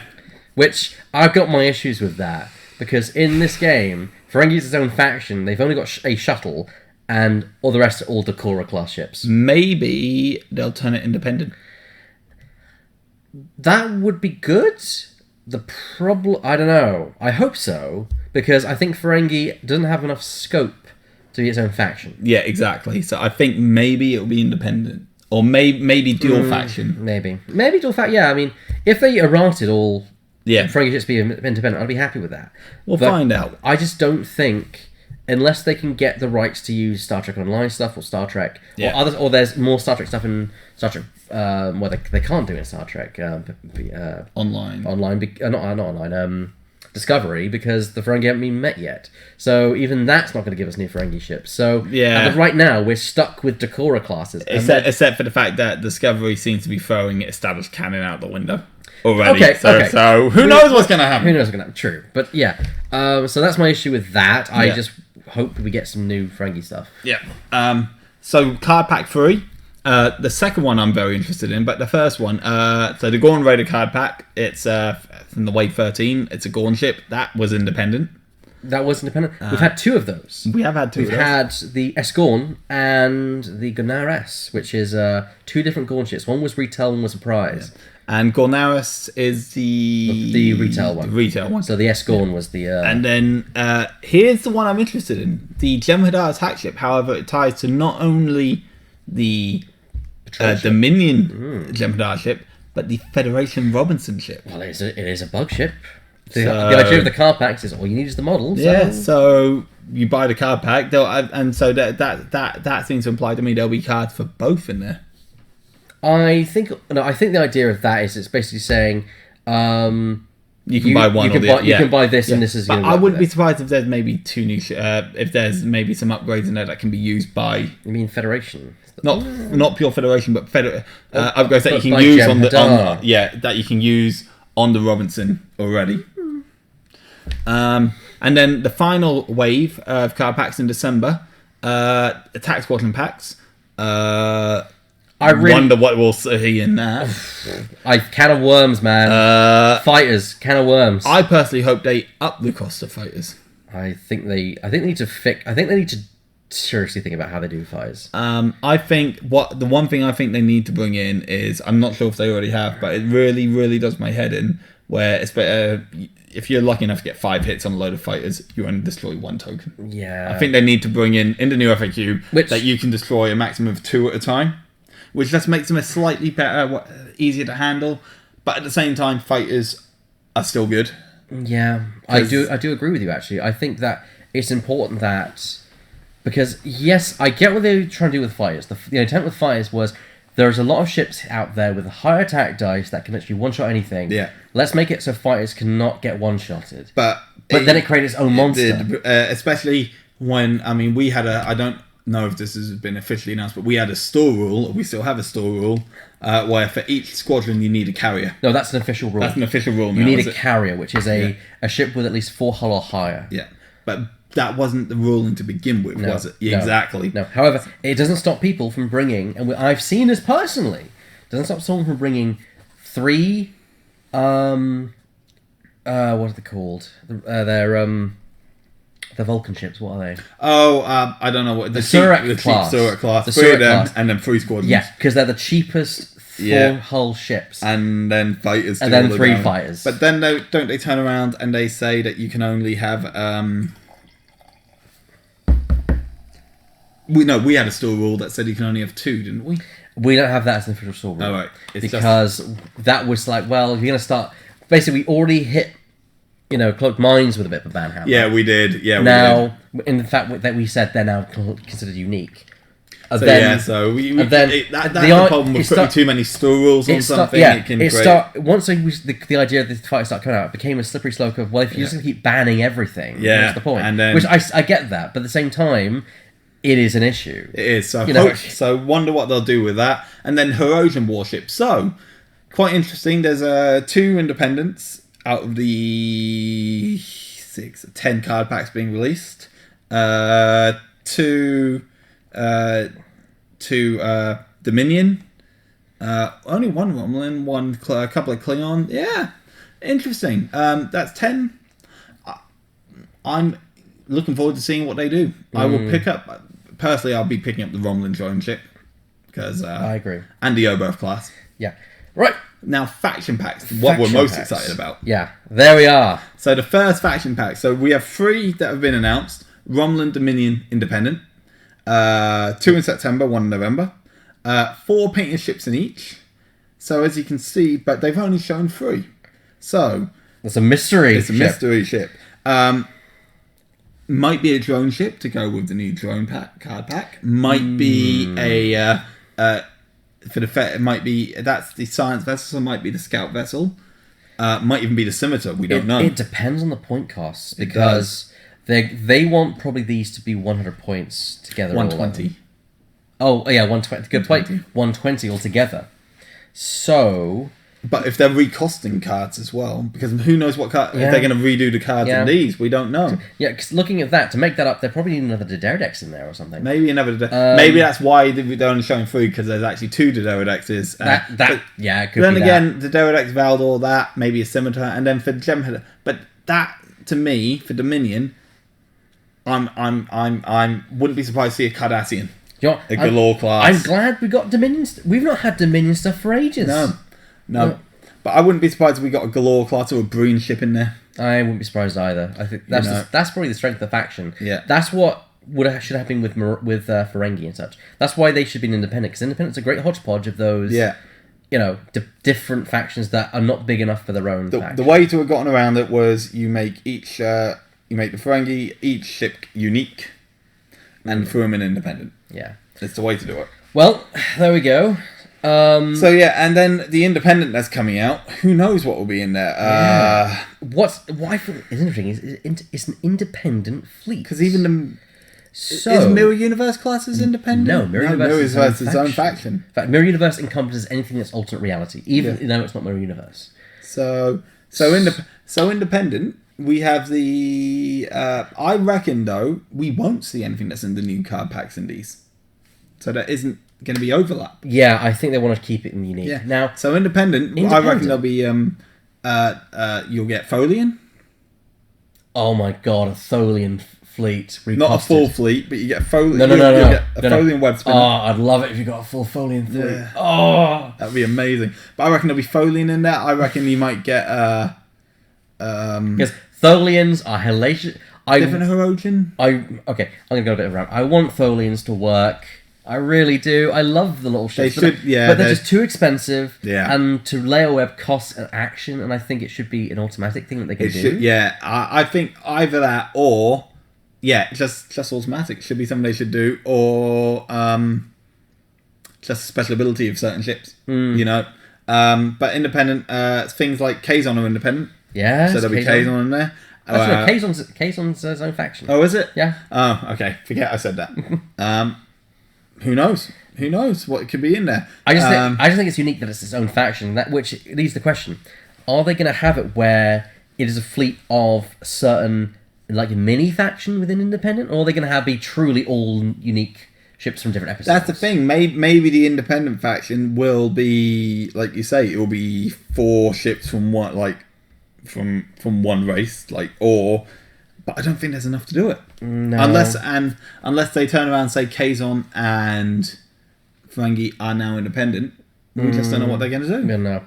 Which I've got my issues with that because in this game, Ferengi's its own faction. They've only got a shuttle, and all the rest are all Decora class ships. Maybe they'll turn it independent. That would be good. The problem, I don't know. I hope so because I think Ferengi doesn't have enough scope to be its own faction. Yeah, exactly. So I think maybe it'll be independent, or maybe dual faction. Maybe dual faction. Yeah, I mean, if they errated all Ferengi ships be independent, I'd be happy with that. We'll find out. I just don't think, unless they can get the rights to use Star Trek Online stuff or Star Trek or there's more Star Trek stuff in Star Trek. Well, they can't do it in Star Trek online, not online. Discovery, because the Ferengi haven't been met yet. So even that's not going to give us new Ferengi ships. So right now we're stuck with Decora classes. Except for the fact that Discovery seems to be throwing established canon out the window already. So who knows what's going to happen? Who knows what's going to happen? True, but yeah. So that's my issue with that. I just hope we get some new Ferengi stuff. Yeah. So card pack 3. The second one I'm very interested in, but the first one, so the Gorn Raider card pack, it's from the Wave 13. It's a Gorn ship. That was independent. We've had 2 of those. We have had 2 We've had the S-Gorn and the Gunnar-S, which is 2 different Gorn ships. One was retail, one was a prize. Yeah. And Gornaris is the retail one. The retail one. So the S-Gorn was the... And then here's the one I'm interested in. The Jem'Hadar attack ship, however, it ties to not only the Dominion Jem'Hadar ship, but the Federation Robinson ship. Well, it is a bug ship. The idea of the card packs is all you need is the model. So. Yeah, so you buy the card pack, and so that seems to imply to me there'll be cards for both in there. I think the idea of that is it's basically saying you can buy one. You can buy this, and this is. But I wouldn't be surprised if there's maybe 2 new. If there's maybe some upgrades in there that can be used by. You mean Federation? Not pure Federation, but upgrades that you can use that you can use on the Robinson already. And then the final wave of card packs in December, Attack Squadron packs. I wonder what we'll see in that. Can of worms, man. Fighters, can of worms. I personally hope they up the cost of fighters. I think they need to seriously think about how they do fighters. I think the one thing I think they need to bring in is, I'm not sure if they already have, but it really, really does my head in, where it's better if you're lucky enough to get 5 hits on a load of fighters, you only destroy 1 token. Yeah. I think they need to bring in the new FAQ that you can destroy a maximum of 2 at a time, which just makes them a slightly better, easier to handle, but at the same time, fighters are still good. Yeah, I do agree with you, actually. I think that it's important that, because yes, I get what they were trying to do with fighters. The intent with fighters was there's a lot of ships out there with a high attack dice that can literally one-shot anything. Yeah. Let's make it so fighters cannot get one-shotted. But then it created its own monster. Did, especially when, I mean, we had I don't know if this has been officially announced, but we had a store rule, we still have a store rule, where for each squadron you need a carrier. No, that's an official rule. That's an official rule now, You need is a it? carrier, which is a ship with at least 4 hull or higher. Yeah. But that wasn't the ruling to begin with, was it? Yeah, No, exactly. No. However, it doesn't stop people from bringing, and I've seen this personally, it doesn't stop someone from bringing 3, what are they called? The Vulcan ships, what are they? Oh, I don't know what the Surak cheap class. Surak class. The 3 of Surak them, class. and then 3 squadrons. Yeah, because they're the cheapest 4 hull ships. And then fighters. And then do all 3 the damage. fighters. But then don't they turn around and they say that you can only have we had a store rule that said you can only have 2, didn't we? We don't have that as an official store rule. Oh, right. It's because that was like, well, if you're going to start... Basically, we already hit, Cloaked Mines with a bit of a banhammer. Yeah, we did. Yeah, now, in the fact that we said they're now considered unique. That's the problem with putting too many store rules on something. Yeah, it can once the idea of the fight started coming out, it became a slippery slope of, well, if you're just going to keep banning everything, what's the point? And then, which I get that, but at the same time, it is an issue. It is. So, so wonder what they'll do with that. And then Herosian warships. So, quite interesting. There's 2 independents out of the 10 card packs being released. 2 Dominion. Only 1 Romulan, a couple of Klingon. Yeah, interesting. That's 10. I'm looking forward to seeing what they do. I will pick up. Personally, I'll be picking up the Romulan drone ship because I agree. And the Oberth class. Yeah. Right. Now, faction packs. What we're most excited about. Yeah. There we are. So the first faction pack. So we have 3 that have been announced: Romulan, Dominion, Independent. 2 in September, 1 in November. 4 painted ships in each. So as you can see, but they've only shown 3. So it's a mystery. It's a mystery ship. Might be a drone ship to go with the new drone card pack. Might be a it might be that's the science vessel. So might be the scout vessel. Might even be the scimitar. We don't know. It depends on the point costs because they want probably these to be 100 points together. 120. Oh yeah, 120. Good point. 120 altogether. So. But if they're recosting cards as well, because who knows what card if they're going to redo the cards in these, we don't know. Yeah, because looking at that, to make that up, they probably need another Dederidex in there or something. Maybe another. Maybe that's why they're only showing 3 because there's actually 2 Dederidex. It could then be again, the Dederidex Valdor, that maybe a scimitar, and then for Gemheader. But that to me for Dominion, I'm wouldn't be surprised to see a Cardassian, a Galore class. I'm glad we got Dominion. We've not had Dominion stuff for ages. No. But I wouldn't be surprised if we got a Galore class or a Breen ship in there. I wouldn't be surprised either. I think that's probably the strength of the faction. Yeah. That's what should have been with Ferengi and such. That's why they should be independent, because Independent's a great hodgepodge of those. Yeah. Different factions that are not big enough for their own. The way to have gotten around it was you make the Ferengi each ship unique, and throw them in independent. Yeah. It's the way to do it. Well, there we go. So yeah, and then the independent that's coming out. Who knows what will be in there? What I feel is interesting is it's an independent fleet, because even is Mirror Universe classes independent? No, Mirror Universe is its own faction. In fact, Mirror Universe encompasses anything that's alternate reality, even though it's not Mirror Universe. So independent. We have the. I reckon though we won't see anything that's in the new card packs in these, so there isn't going to be overlap. Yeah, I think they want to keep it unique. Yeah. Now, so independent. I reckon there'll be you'll get Tholian. Oh my god, a Tholian fleet recosted. Not a full fleet, but you get a Tholian. No. Get a Tholian web spinner. Oh, I'd love it if you got a full Tholian fleet. Yeah. Oh, that'd be amazing. But I reckon there'll be Tholian in there. I reckon you might get because Tholians are hellacious. Different Herosian. I'm gonna go a bit around. I want Tholians to work. I really do. I love the little ships. But they're just too expensive. Yeah. And to layer web costs an action, and I think it should be an automatic thing that they can do. I think either that or just automatic should be something they should do, or just a special ability of certain ships, you know. But independent, things like Kazon are independent. Yeah. So there'll be Kazon in there. Actually, no, Kazon's his own faction. Oh, is it? Yeah. Oh, okay. Forget I said that. Who knows? Who knows what could be in there? I just think it's unique that it's its own faction. Which leads the question: are they going to have it where it is a fleet of certain like mini faction within independent, or are they going to be truly all unique ships from different episodes? That's the thing. Maybe the independent faction will be, like you say, it will be 4 ships from one, like from one race, like, but I don't think there's enough to do it. No. Unless they turn around and say Kazon and Ferengi are now independent, we just don't know what they're going to do. No.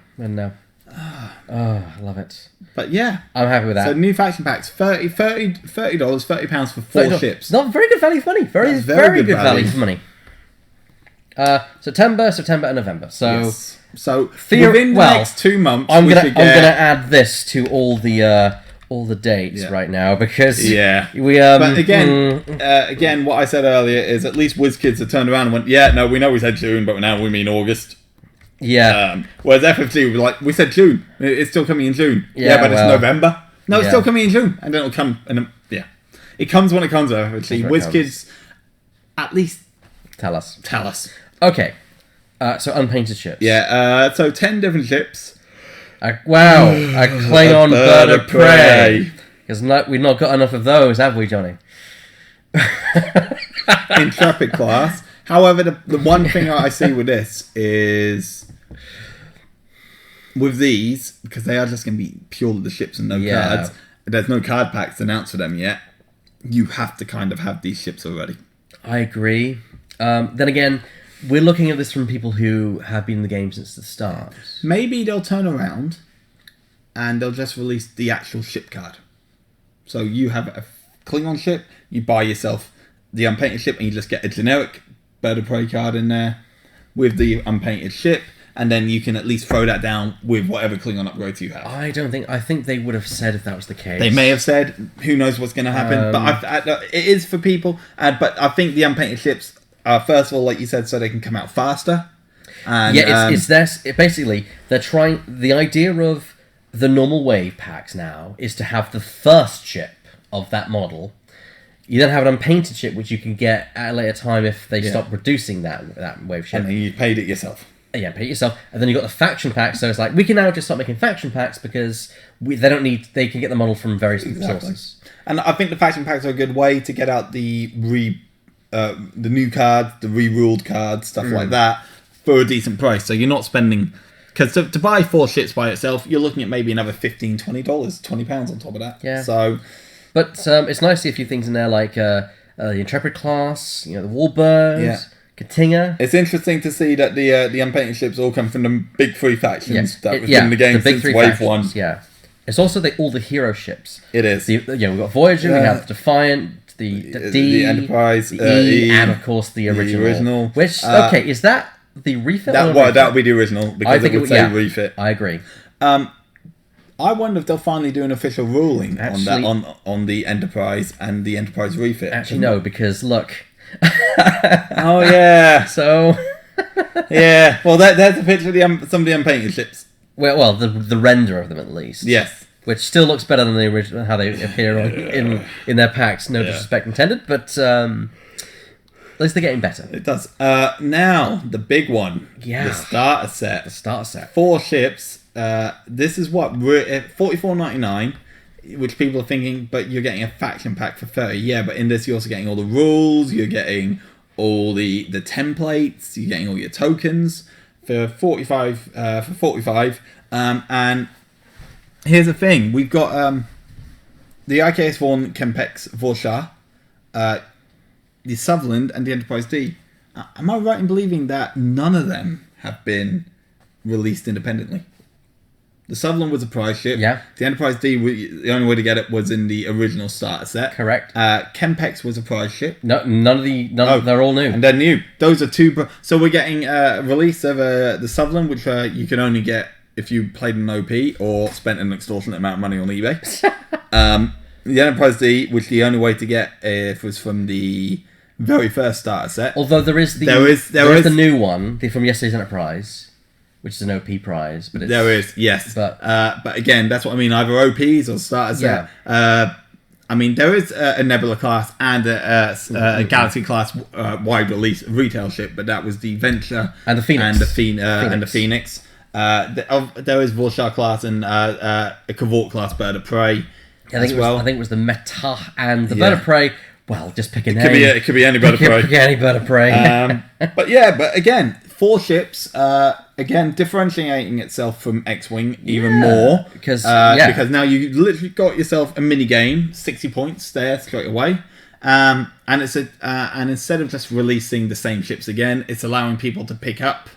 Oh, I love it. But yeah, I'm happy with that. So new faction packs, £30 for 4 ships. Not very good value for money. Very good value for money. September, and November. So, yes. So within the next 2 months, I'm gonna add this to all the dates right now because we But again, what I said earlier is at least WizKids have turned around and went, yeah, no, we know we said June, but now we mean August. Yeah. Whereas FFG was like, we said June, it's still coming in June. Yeah, but it's November. No, it's still coming in June, and then it'll come. And it comes when it comes. FFG, WizKids, at least tell us. Okay. So unpainted ships. Yeah. So 10 different ships. Wow, a Klingon bird of prey. Because we've not got enough of those, have we, Johnny? Intrepid class. However, the one thing I see with this is, with these, because they are just going to be purely the ships and no cards, there's no card packs announced for them yet, you have to kind of have these ships already. I agree. Then again, we're looking at this from people who have been in the game since the start. Maybe they'll turn around and they'll just release the actual ship card. So you have a Klingon ship, you buy yourself the unpainted ship, and you just get a generic Bird of Prey card in there with the unpainted ship, and then you can at least throw that down with whatever Klingon upgrades you have. I think they would have said if that was the case. They may have said, who knows what's going to happen, but it is for people, but I think the unpainted ships are, first of all, like you said, so they can come out faster. And, it's this. Basically, they're trying, the idea of the normal wave packs now is to have the first ship of that model. You then have an unpainted ship, which you can get at a later time if they stop producing that wave ship. And then you paid it yourself. Yeah, pay it yourself. And then you've got the faction packs, so it's like, we can now just start making faction packs because they can get the model from various sources. And I think the faction packs are a good way to get out the new cards, the re-ruled cards, stuff like that, for a decent price. So you're not spending... Because to buy 4 ships by itself, you're looking at maybe another $15, $20, £20 on top of that. Yeah. So... But it's nice to see a few things in there, like the Intrepid class, the Warbirds, Katinga. It's interesting to see that the unpainted ships all come from the big 3 factions that was in the game the big since 3 Wave factions, 1. Yeah. It's also all the hero ships. It is. We've got Voyager, we have the Defiant, the D, the Enterprise, the E, and of course the original. Which, is that the refit? That would be the original, because it would say refit. I agree. I wonder if they'll finally do an official ruling on that on the Enterprise and the Enterprise refit. Actually, no, because look. Oh yeah. So. Yeah. Well, there's a picture of some of the unpainted ships. Well, the render of them at least. Yes. Which still looks better than the original, how they appear in their packs. No disrespect intended, but at least they're getting better. It does. Now the big one. Yeah. The starter set. The starter set. 4 ships. This is what $44.99, which people are thinking, but you're getting a faction pack for $30. Yeah, but in this you're also getting all the rules, you're getting all the templates, you're getting all your tokens for $45. And here's the thing: we've got the IKS Vaughan Kempex Vorshar, the Sutherland, and the Enterprise D. Am I right in believing that none of them have been released independently? The Sutherland was a prize ship. Yeah. The Enterprise D, the only way to get it was in the original starter set. Correct. Kempex was a prize ship. No, they're all new. And they're new. Those are 2. So we're getting a release of the Sutherland, which you can only get if you played an OP or spent an extortionate amount of money on eBay. The Enterprise D, which the only way to get was from the very first starter set. Although there is the new one from yesterday's Enterprise, which is an OP prize, but there is, yes. But again, that's what I mean. Either OPs or starter set. I mean, there is a Nebula class and a Galaxy class wide release retail ship, but that was the Venture and the Phoenix and the Phoenix. There is Vorshar class and a Cavort class Bird of Prey. I think it was the Meta and the Bird of Prey. Well, just pick a name. It could be any Bird of Prey. Pick any Bird of Prey. But again, 4 ships. Again, differentiating itself from X-Wing even more. Because now you literally got yourself a mini game, 60 points there straight away. And it's and instead of just releasing the same ships again, it's allowing people to pick up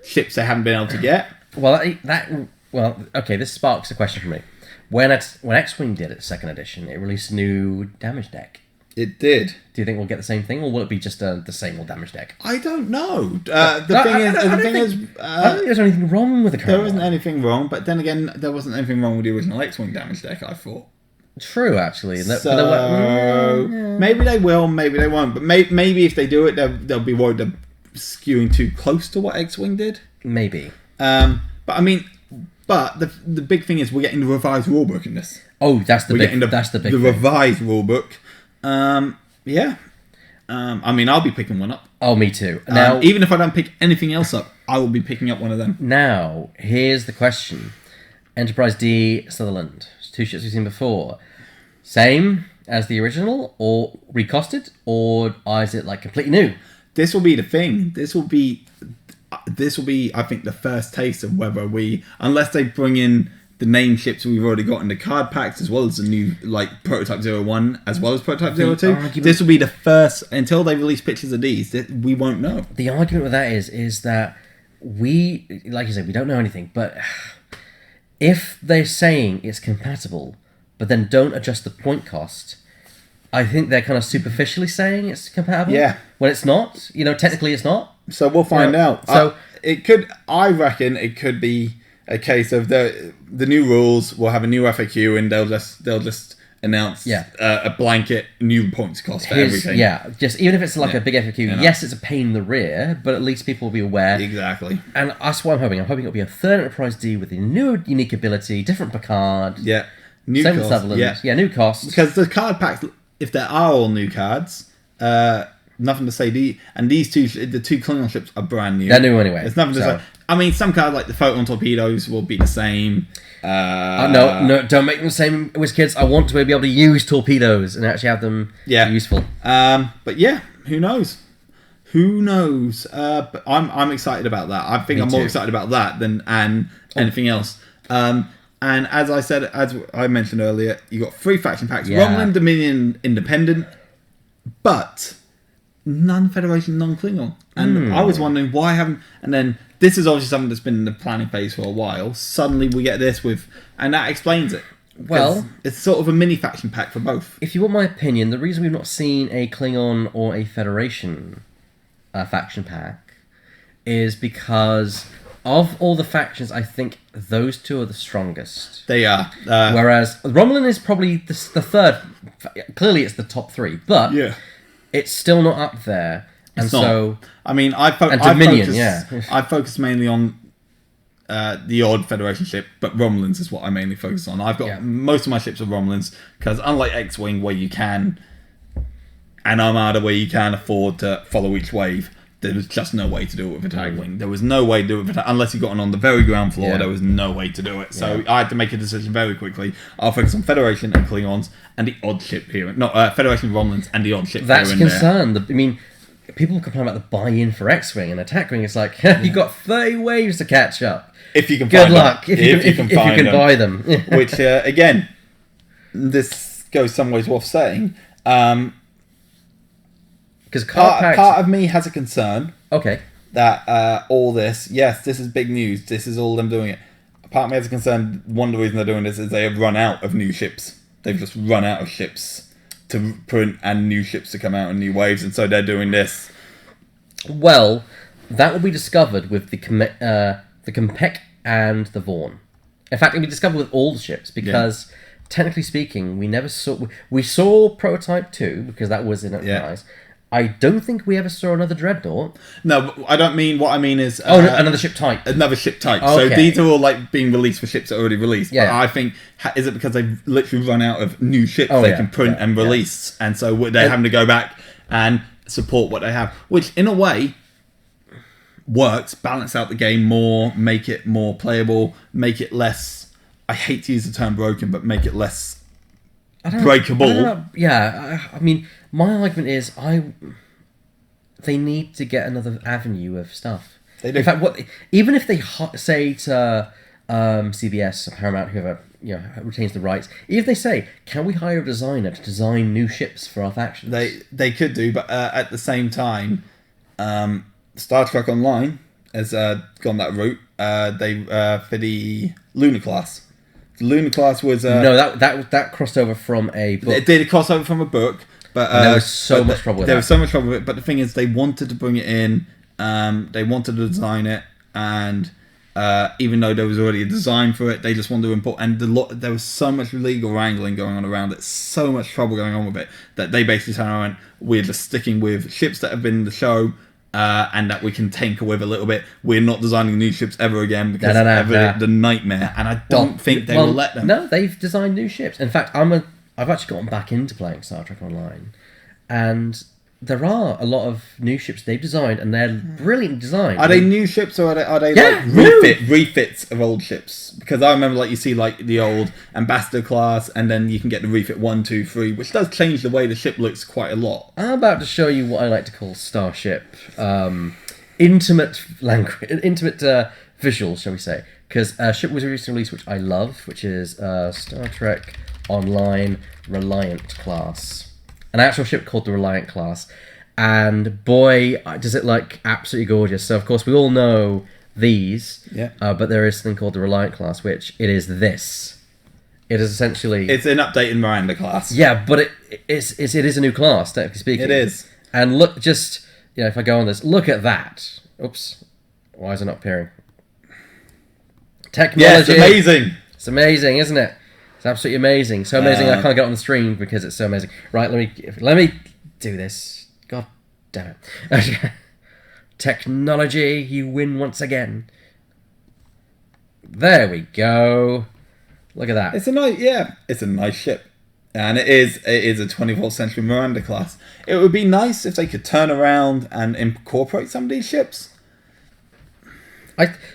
ships they haven't been able to get. Okay, this sparks a question for me. When X-Wing did its 2nd edition, it released a new damage deck. It did. Do you think we'll get the same thing, or will it be just the same old damage deck? I don't know. The thing is, I don't think there's anything wrong with the current. There isn't anything wrong, but then again, there wasn't anything wrong with the original X-Wing damage deck, I thought. True, actually. Maybe they will, maybe they won't. But maybe if they do it, they'll be worried they're skewing too close to what X-Wing did. Maybe. But I mean, the big thing is we're getting the revised rulebook in this. Oh, that's the big thing. The revised rulebook. I mean, I'll be picking one up. Oh, me too. Now, even if I don't pick anything else up, I will be picking up one of them. Now, here's the question. Enterprise D, Sutherland. 2 ships we've seen before. Same as the original, or recosted, or is it like completely new? This will be the thing. This will be, I think, the first taste of whether unless they bring in the name ships we've already got in the card packs, as well as the new Prototype 01, as well as Prototype 02. This will be the first, until they release pictures of these, we won't know. The argument with that is that we, like you said, we don't know anything, but if they're saying it's compatible, but then don't adjust the point cost, I think they're kind of superficially saying it's compatible. Yeah. When it's not. Technically it's not. So we'll find out. So I reckon it could be a case of the new rules will have a new FAQ and they'll just announce a blanket new points cost for everything. Yeah, just even if it's like a big FAQ, yes, it's a pain in the rear, but at least people will be aware. Exactly. And that's what I'm hoping. I'm hoping it'll be a 3rd Enterprise D with a new unique ability, different Picard. Yeah. New same cost. with Sutherland. Yeah, new cost. Because the card packs, if there are all new cards, nothing to say. The two Klingon ships are brand new. They're new anyway. There's nothing to say. I mean, some cards like the Photon Torpedoes will be the same. No, don't make them the same, WizKids. I want to be able to use torpedoes and actually have them useful. But yeah, who knows? Who knows? But I'm excited about that. I think I'm more excited about that than anything else. And as I mentioned earlier, you got 3 faction packs: Romulan, Dominion, Independent, but none Federation, none Klingon. And I was wondering why haven't. And then this is obviously something that's been in the planning phase for a while. Suddenly we get this and that explains it. Well, it's sort of a mini faction pack for both. If you want my opinion, the reason we've not seen a Klingon or a Federation faction pack is because of all the factions, I think those 2 are the strongest. They are. Whereas Romulan is probably the 3rd. Clearly, it's the top 3, but it's still not up there. And so, I mean, I focus mainly on the odd Federation ship, but Romulans is what I mainly focus on. I've got most of my ships are Romulans because unlike X-Wing, where you can, and Armada, where you can afford to follow each wave, there was just no way to do it with Attack Wing. There was no way to do it with unless you got on the very ground floor. There was no way to do it. So I had to make a decision very quickly. I'll focus on Federation and Klingons and the odd ship here. No, Federation Romulans and the odd ship. That's here and concern. There. I mean, people complain about the buy-in for X-Wing and Attack Wing. It's like you've got 30 waves to catch up. If you can, good luck. If you can buy them. Which again, this goes some ways worth saying. Because part of me has a concern. Okay. That all this, yes, this is big news. This is all them doing it. Part of me has a concern. One of the reasons they're doing this is they have run out of new ships. They've just run out of ships to print and new ships to come out and new waves, and so they're doing this. Well, that will be discovered with the Compek and the Vaughn. In fact, it'll be discovered with all the ships because, technically speaking, we never saw. We saw Prototype 2 because that was in Enterprise. I don't think we ever saw another dreadnought. No, I don't mean. What I mean is Another ship type. Another ship type. Okay. So these are all like being released for ships that are already released. Yeah. But I think is it because they've literally run out of new ships Oh, they yeah, can print yeah, and yeah. release, and so they're having to go back and support what they have, which in a way works, balance out the game more, make it more playable, make it less. I hate to use the term broken, but make it less breakable. I mean, my argument is they need to get another avenue of stuff. They do. In fact, even if they say to CBS, Paramount, whoever retains the rights, even if they say, "Can we hire a designer to design new ships for our factions?" They could do, but at the same time, Star Trek Online has gone that route. They for the Lunar class. The Lunar class was no, that crossed over from a book. It did cross over from a book, but there was so much trouble with there that. was so much trouble with it. But the thing is, they wanted to bring it in. They wanted to design it, and even though there was already a design for it, they just wanted to import. And there was so much legal wrangling going on around it, so much trouble going on with it, that they basically turned around and went, "We're just sticking with ships that have been in the show." And that we can tinker with a little bit. We're not designing new ships ever again because the nightmare. And I don't think they will let them. No, they've designed new ships. In fact, I've actually gotten back into playing Star Trek Online, and there are a lot of new ships they've designed, and they're brilliant design. Are they new ships or are they Yeah, like refits of old ships? Because I remember like you see like the old Ambassador class, and then you can get the refit 1, 2, 3, which does change the way the ship looks quite a lot. I'm about to show you what I like to call Starship intimate language, intimate visuals, shall we say? Because a ship was recently released, which I love, which is Star Trek Online Reliant class. An actual ship called the Reliant class, and boy, does it look absolutely gorgeous. So of course we all know these, but there is something called the Reliant class, which it is this. It is essentially it's an updated Miranda class. Yeah, but it is a new class, technically speaking. It is. And look, just if I go on this, look at that. Oops, why is it not appearing? Technology. Yeah, it's amazing. It's amazing, isn't it? It's absolutely amazing. So amazing I can't get on the stream because it's so amazing. Right, let me do this. God damn it. Technology, you win once again. There we go. Look at that. It's a nice ship. And it is a 24th century Miranda class. It would be nice if they could turn around and incorporate some of these ships.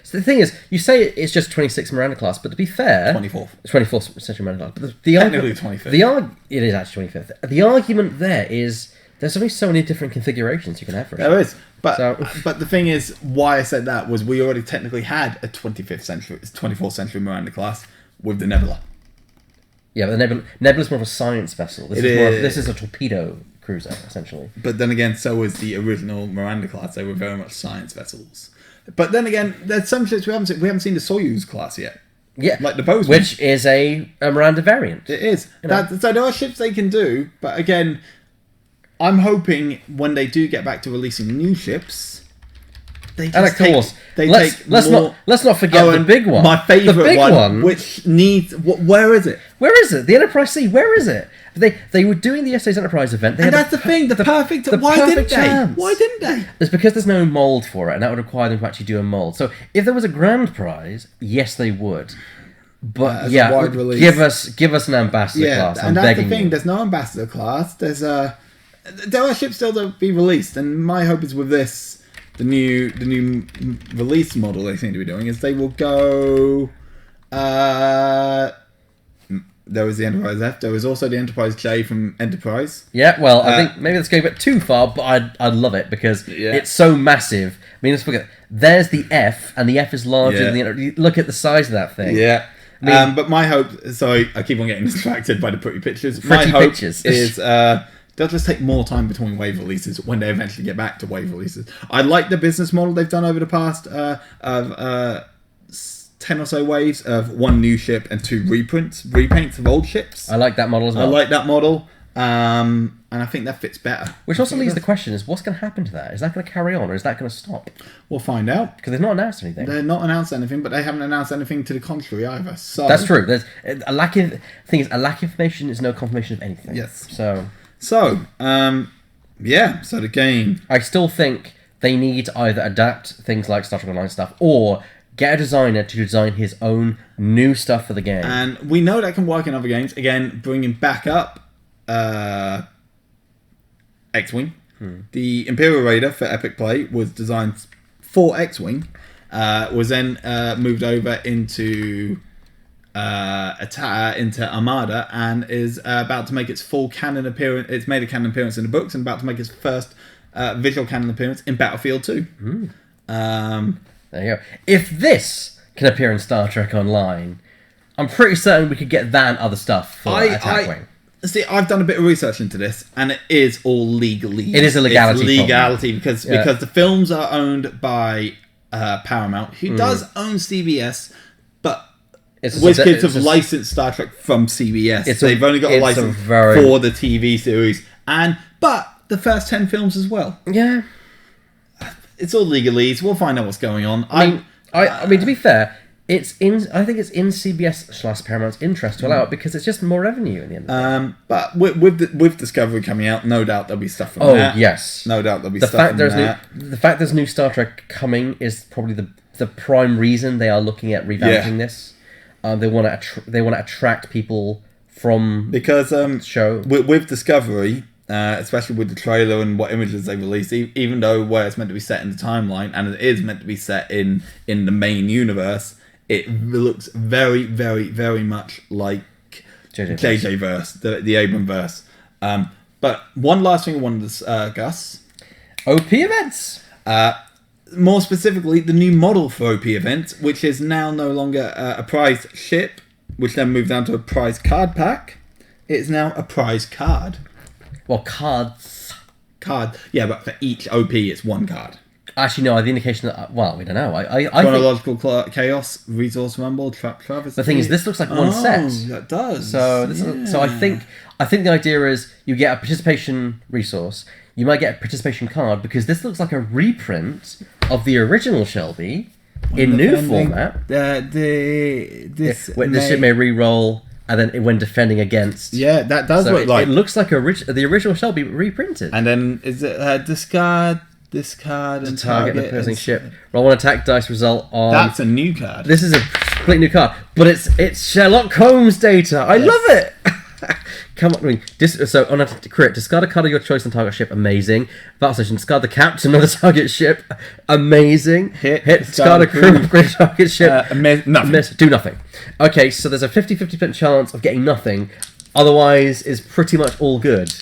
So the thing is, you say it's just 26th Miranda class, but to be fair, 24th century Miranda class. But technically 25th. It is actually 25th. The argument there is there's only so many different configurations you can have for it. There is, but the thing is, why I said that was we already technically had a 24th century Miranda class with the Nebula. Yeah, but the Nebula's more of a science vessel. This is a torpedo cruiser, essentially. But then again, so was the original Miranda class. They were very much science vessels. But then again, there's some ships we haven't seen. We haven't seen the Soyuz class yet. Yeah, like the Bozeman, which is a Miranda variant. It is. So there are ships they can do, but again, I'm hoping when they do get back to releasing new ships, let's not forget the big one. My favourite one, which needs. Where is it? Where is it? The Enterprise C. Where is it? They were doing the SA's Enterprise event. And that's the thing. Why didn't they? Why didn't they? It's because there's no mould for it, and that would require them to actually do a mould. So if there was a grand prize, yes, they would. But give us an ambassador class. And that's the thing. There's no ambassador class. There are ships still to be released, and my hope is with this, the new release model they seem to be doing is they will go. There was the Enterprise F. There was also the Enterprise J from Enterprise. Yeah, well, I think maybe that's going a bit too far, but I'd love it because it's so massive. I mean, let's forget. There's the F, and the F is larger than the Enterprise. Look at the size of that thing. Yeah. But my hope... Sorry, I keep on getting distracted by the pretty pictures. My hope is they'll just take more time between wave releases when they eventually get back to wave releases. I like the business model they've done over the past of 10 or so waves of one new ship and 2 repaints of old ships. I like that model as well. I like that model. And I think that fits better. Which also leaves the question is, what's going to happen to that? Is that going to carry on or is that going to stop? We'll find out. Because they've not announced anything. They've not announced anything, but they haven't announced anything to the contrary either. So that's true. There's a lack of information is no confirmation of anything. Yes. So Yeah, so the game... I still think they need to either adapt things like Star Trek Online stuff or get a designer to design his own new stuff for the game. And we know that can work in other games. Again, bringing back up X-Wing. The Imperial Raider for Epic Play was designed for X-Wing. Was then moved over into Armada and is about to make its full canon appearance. It's made a canon appearance in the books and about to make its first visual canon appearance in Battlefield 2. There you go. If this can appear in Star Trek Online, I'm pretty certain we could get that and other stuff for Attack Wing. See, I've done a bit of research into this, and it is all legalese. It is a legality It's legality because the films are owned by Paramount, who does own CBS, but WizKids have licensed Star Trek from CBS. They've only got a license for the TV series, but the first 10 films as well. Yeah, it's all legalese. We'll find out what's going on. I mean, to be fair, I think it's in CBS / Paramount's interest to allow it because it's just more revenue in the end. But with Discovery coming out, no doubt there'll be stuff from that. Oh yes, no doubt there'll be stuff from that. The fact there's new Star Trek coming is probably the prime reason they are looking at revamping this. They want to attract people from because show with Discovery. Especially with the trailer and what images they released, even though where it's meant to be set in the timeline and it is meant to be set in the main universe, it looks very, very, very much like JJ verse, the Abram verse. But one last thing I wanted to discuss: OP events. More specifically, the new model for OP events, which is now no longer a prize ship, which then moved down to a prize card pack. It's now a prize card. Well, cards. Yeah, but for each OP, it's one card. Actually, no. The indication that we don't know. I Chronological Chaos, Resource Rumble, Trap Travis. The thing is, this looks like one set. That does. So I think the idea is you get a participation resource. You might get a participation card because this looks like a reprint of the original Shelby in new format. This ship may re-roll. And then when defending against... Yeah, that does look like... It looks like the original Shelby reprinted. And then, is it discard, and target the opposing ship. Roll an attack dice result on... That's a new card. This is a complete new card. But it's Sherlock Holmes data. I love it! Come on, so on a crit, discard a card of your choice on target ship. Amazing. Battle station, discard the captain of the target ship. Amazing. Hit discard a crew of the target ship. Nothing. Do nothing. Okay, so there's a 50% chance of getting nothing. Otherwise, is pretty much all good.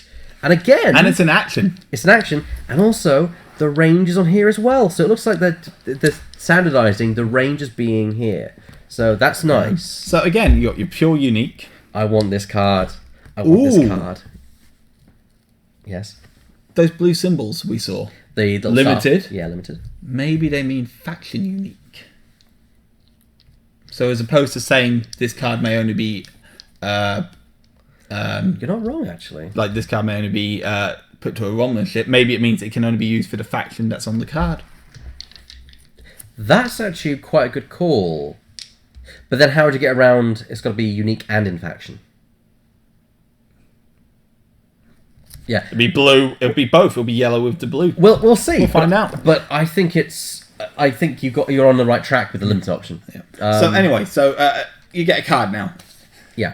And again... And it's an action. It's an action. And also, the range is on here as well. So it looks like they're standardizing the range as being here. So that's nice. So again, you got your pure unique. I want this card. I want this card. Yes. Those blue symbols we saw. The limited. Star. Yeah, limited. Maybe they mean faction unique. So as opposed to saying this card may only be... you're not wrong, actually. Like this card may only be put to a Romulan ship. Maybe it means it can only be used for the faction that's on the card. That's actually quite a good call. But then how would you get around it's got to be unique and in faction? Yeah. It'd be blue. It'll be both. It'll be yellow with the blue. We'll see. We'll find out. But I think you're on the right track with the limit option. Yeah. So anyway, you get a card now. Yeah.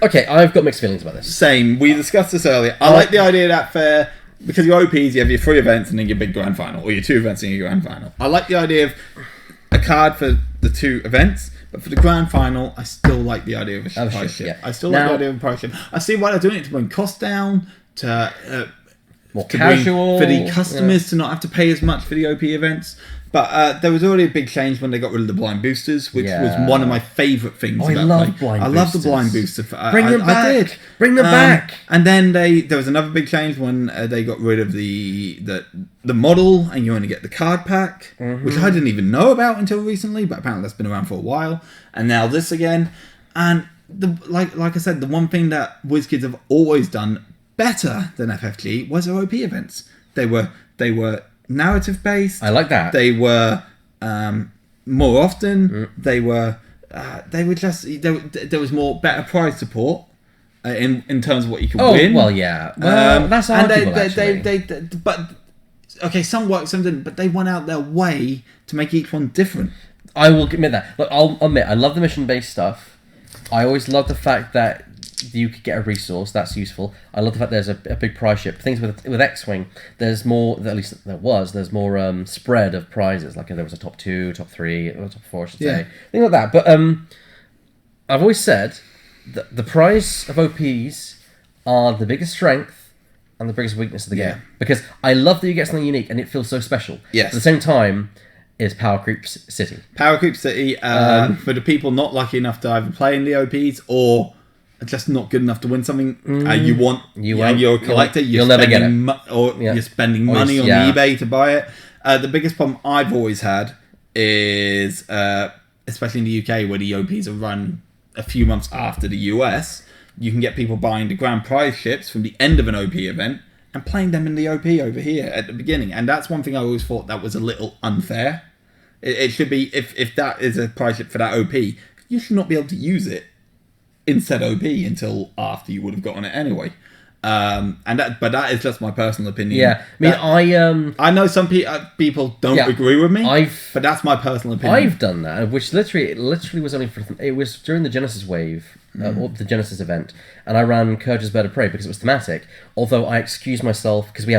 Okay, I've got mixed feelings about this. Same. We discussed this earlier. I like the idea that because your OPs, you have your 3 events and then your big grand final, or your 2 events and your grand final. I like the idea of a card for the 2 events. But for the grand final, I still like the idea of a prize ship. Yeah. I still like the idea of a prize ship. I see why they're doing it, to bring costs down, more casual, for the customers to not have to pay as much for the OP events. But there was already a big change when they got rid of the blind boosters, which was one of my favourite things. I love blind boosters. I love the blind booster. Bring them back. I did. Bring them back. And then there was another big change when they got rid of the model, and you only get the card pack, which I didn't even know about until recently. But apparently that's been around for a while. And now this again. And like I said, the one thing that WizKids have always done better than FFG was their OP events. They were narrative based. I like that. They were more often. They were just there was more better prize support. in terms of what you can Oh, win. well, yeah. Well, that's arguable, but okay, some work, some didn't, but they went out their way to make each one different. I will admit that. Look, I'll admit, I love the mission-based stuff. I always love the fact that you could get a resource. That's useful. I love the fact there's a big prize ship. Things with X-Wing, there's more, at least there's more spread of prizes. Like there was a top 2, top 3, or top 4, I should say. Things like that. But I've always said that the prize of OPs are the biggest strength and the biggest weakness of the game. Because I love that you get something unique and it feels so special. Yes. At the same time, is Power Creeps City. Power Creep City, for the people not lucky enough to either play in the OPs or just not good enough to win something, you're a collector, you'll never get it. You're spending money on eBay to buy it. The biggest problem I've always had is, especially in the UK where the OPs are run a few months after the US, you can get people buying the grand prize ships from the end of an OP event and playing them in the OP over here at the beginning. And that's one thing I always thought that was a little unfair. It should be, if that is a prize ship for that OP, you should not be able to use it in said OP until after you would have gotten it anyway. But that is just my personal opinion. Yeah, I mean, I know some people don't agree with me, but that's my personal opinion. I've done that, which literally was only it was during the Genesis wave, or the Genesis event, and I ran Kurge's Bird of Prey because it was thematic. Although I excused myself because we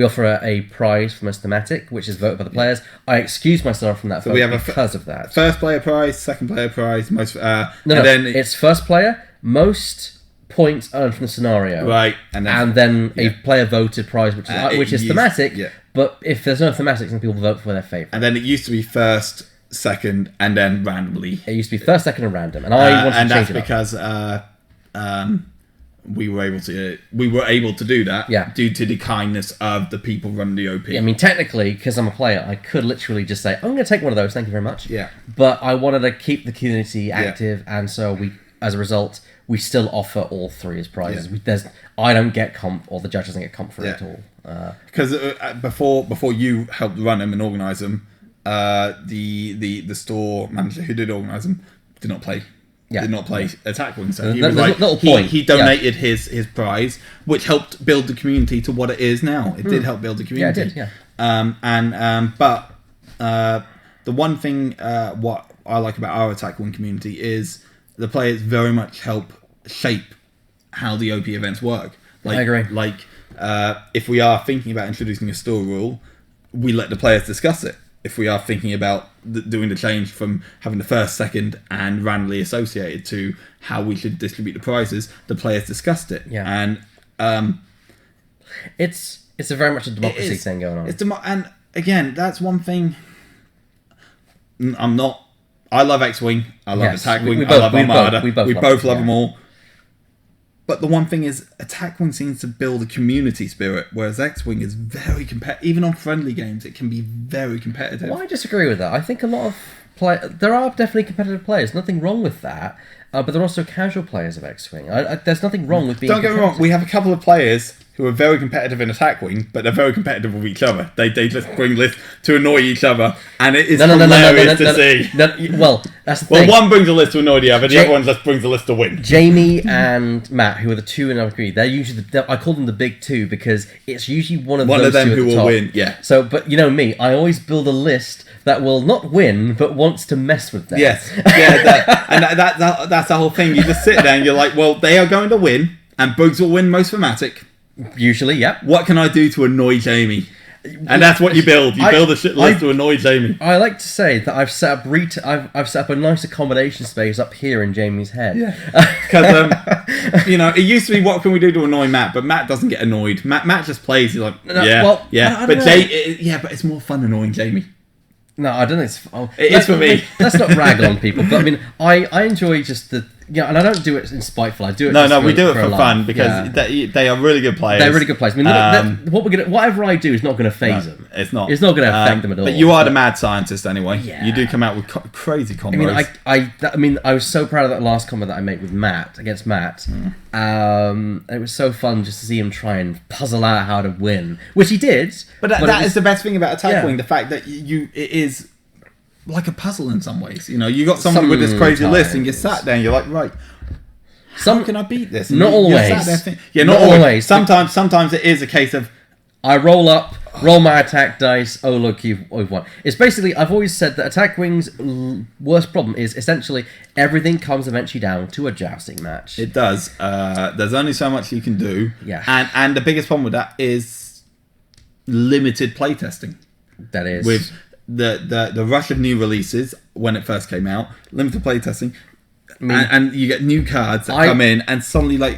offer a prize for most thematic, which is voted by the players. I excused myself from that vote because of that. First player prize, second player prize, most. Then it's first player, most points earned from the scenario, right, and then a player voted prize, which is thematic. Yeah. But if there's no thematics, then people vote for their favorite. And then it used to be first, second, and then randomly. It used to be first, second, and random, and I wanted to change it. And that's because we were able to do that due to the kindness of the people running the OP. Yeah, I mean, technically, because I'm a player, I could literally just say, I'm going to take one of those, thank you very much. Yeah. But I wanted to keep the community active, and so as a result, we still offer all 3 as prizes. Yeah. I don't get comp, or the judge doesn't get comp for it at all. Because before you helped run them and organise them, the store manager who did organise them did not play. Did not play Attack Wing, so he donated his prize, which helped build the community to what it is now. It did help build the community. Yeah, it did. Yeah. But the one thing what I like about our Attack Wing community is the players very much help shape how the OP events work. I agree. Like if we are thinking about introducing a store rule, we let the players discuss it. If we are thinking about doing the change from having the first, second, and randomly associated to how we should distribute the prizes, the players discussed it. Yeah. And it's a very much a democracy thing going on. And again, that's one thing. I love X-Wing. I love Attack Wing. I love Armada. We both love them all. But the one thing is, Attack Wing seems to build a community spirit, whereas X-Wing is very competitive. Even on friendly games, it can be very competitive. Well, I disagree with that. I think a lot of there are definitely competitive players. Nothing wrong with that. But there are also casual players of X-Wing. There's nothing wrong with being Don't get me wrong. We have a couple of players who are very competitive in Attack Wing, but they're very competitive with each other. They just bring lists to annoy each other, and it is hilarious to see. Well, that's the thing. Well, one brings a list to annoy the other, the other one just brings a list to win. Jamie and Matt, who are the 2 in our agree, they're usually I call them the big 2 because it's usually one of them who will win. Yeah. So, but you know me, I always build a list that will not win, but wants to mess with them. Yes. Yeah. That's the whole thing. You just sit there and you're like, well, they are going to win, and Bugs will win most thematic. Usually, yeah. What can I do to annoy Jamie? And that's what you build. You build a shit list to annoy Jamie. I like to say that I've set up a nice accommodation space up here in Jamie's head. Yeah. Because it used to be what can we do to annoy Matt, but Matt doesn't get annoyed. Matt just plays. He's like, but it's more fun annoying Jamie. No, I don't think it is for me. Let's not rag on people. But I mean, I enjoy just and I don't do it in spiteful. I do it. We do it for fun because they are really good players. They're really good players. I mean, whatever I do is not going to phase them. It's not. It's not going to affect them at all. But you are the mad scientist anyway. Yeah. You do come out with crazy combos. I mean, I was so proud of that last combo that I made with Matt against Matt. It was so fun just to see him try and puzzle out how to win, which he did. But that is the best thing about Attack Wing, the fact that it is like a puzzle in some ways. You got somebody with this crazy list, and you sat there and you're like, right, how can I beat this? And Not you're always. sat there thinking- yeah, Not not always. always. Sometimes it is a case of I roll up, roll my attack dice. Oh look, you've won. It's basically, I've always said that Attack Wing's worst problem is essentially everything comes eventually down to a jousting match. it does. There's only so much you can do. Yeah. And the biggest problem with that is limited playtesting. That is With the rush of new releases when it first came out, limited playtesting, and you get new cards that come in, and suddenly like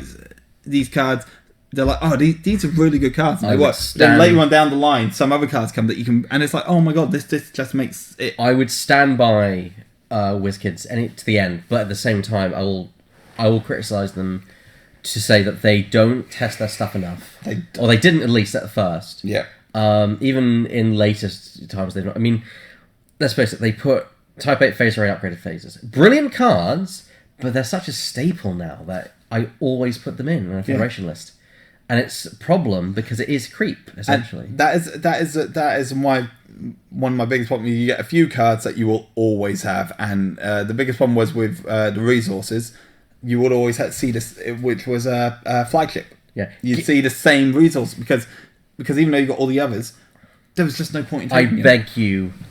these cards, they're like, oh, these are really good cards. And then later on down the line, some other cards come that you can, and it's like, oh my god, this just makes it. I would stand by WizKids and to the end, but at the same time, I will criticize them to say that they don't test their stuff enough, or they didn't at least at first. Yeah. Even in later times, they've not. I mean, let's face it, they put Type 8 phase array upgraded phases. Brilliant cards, but they're such a staple now that I always put them in a Federation list. And it's a problem because it is creep, essentially. And that is why one of my biggest problems. You get a few cards that you will always have, and the biggest problem was with the resources. You would always have to see this, which was a flagship. Yeah, you'd see the same resource because even though you got all the others, there was just no point in taking it.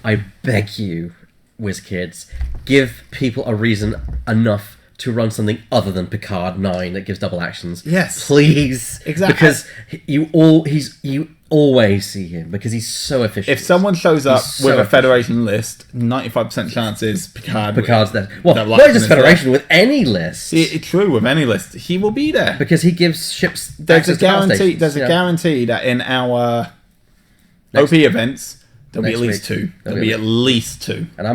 I beg you, WizKids, give people a reason enough to run something other than Picard 9 that gives double actions. Yes, please, exactly. Because you always see him because he's so efficient. If someone shows up with a Federation list, 95% chance is Picard's there. Well, not just Federation, with any list. It's true, with any list, he will be there because he gives ships. There's a guarantee. There's a guarantee that in our OP events there'll be at least two. There'll be at least two. And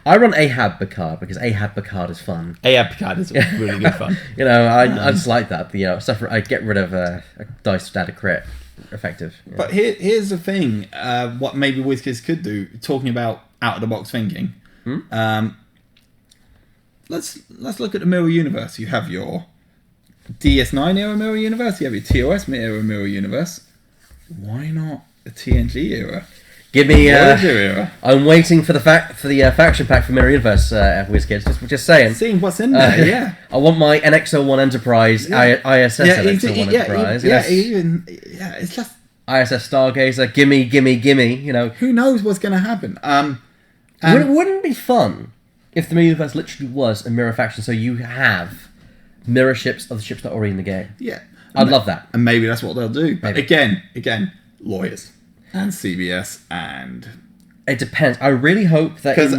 I run Ahab Picard because Ahab Picard is fun. Ahab Picard is really good fun. I just like that. Stuff. I get rid of a dice static crit. Effective. Yeah. But here's the thing, what maybe WizKids could do, talking about out of the box thinking. Let's look at the mirror universe. You have your DS9 era mirror universe, you have your TOS era mirror universe. Why not a TNG era? Give me era. I'm waiting for the faction pack for Mirror Universe, WizKids. Just saying. Seeing what's in there, yeah. I want my NX-01 Enterprise, ISS NX-01 Enterprise. It's just ISS Stargazer. Gimme. Who knows what's going to happen? Wouldn't it be fun if the Mirror Universe literally was a mirror faction? So you have mirror ships of the ships that are already in the game. Yeah, I'd love that. And maybe that's what they'll do. But again, lawyers. And CBS, and it depends. I really hope that because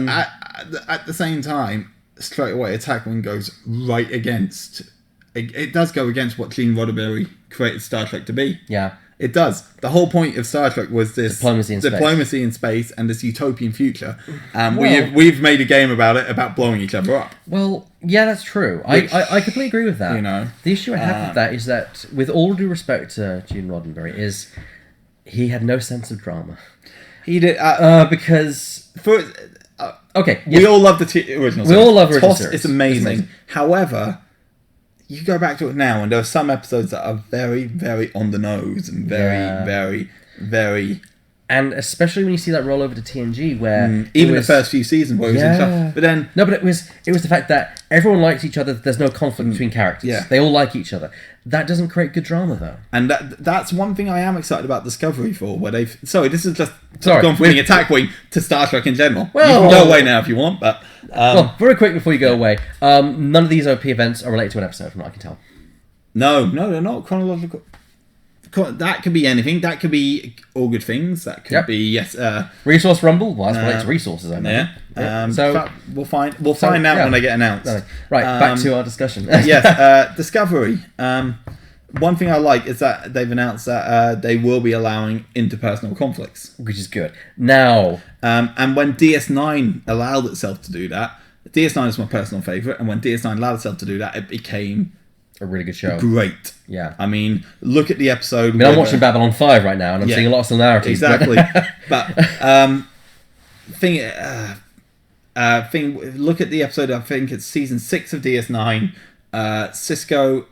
at the same time, straight away, Attack Wing goes right against. It does go against what Gene Roddenberry created Star Trek to be. Yeah, it does. The whole point of Star Trek was this diplomacy in space and this utopian future. And we've made a game about it, about blowing each other up. Well, yeah, that's true. I completely agree with that. The issue I have with that is that, with all due respect to Gene Roddenberry, is he had no sense of drama. He did because we all love the original. We all love original series. It's amazing. However, you go back to it now, and there are some episodes that are very, very on the nose and very, very. And especially when you see that roll over to TNG, where even the first few seasons, where it was in trouble. But then but it was the fact that everyone likes each other. There's no conflict between characters. Yeah. They all like each other. That doesn't create good drama, though. And that's one thing I am excited about Discovery for, where they've. Sorry, this is just gone from being Attack Wing to Star Trek in general. Well, you can go away now if you want, but. Very quick before you go away, none of these OP events are related to an episode, from what I can tell. No, they're not chronological. That could be anything. That could be all good things. That could be Resource Rumble. Well, that's related to resources, I know. So we'll find out when they get announced. Right, back to our discussion. Yes, Discovery. One thing I like is that they've announced that they will be allowing interpersonal conflicts, which is good. Now, and when DS9 allowed itself to do that, DS9 is my personal favourite, and when DS9 allowed itself to do that, it became a really good show. Great. Yeah. I mean, look at the episode. I'm watching Babylon 5 right now, and I'm seeing a lot of similarities. Exactly. But look at the episode. I think it's season 6 of DS9. Cisco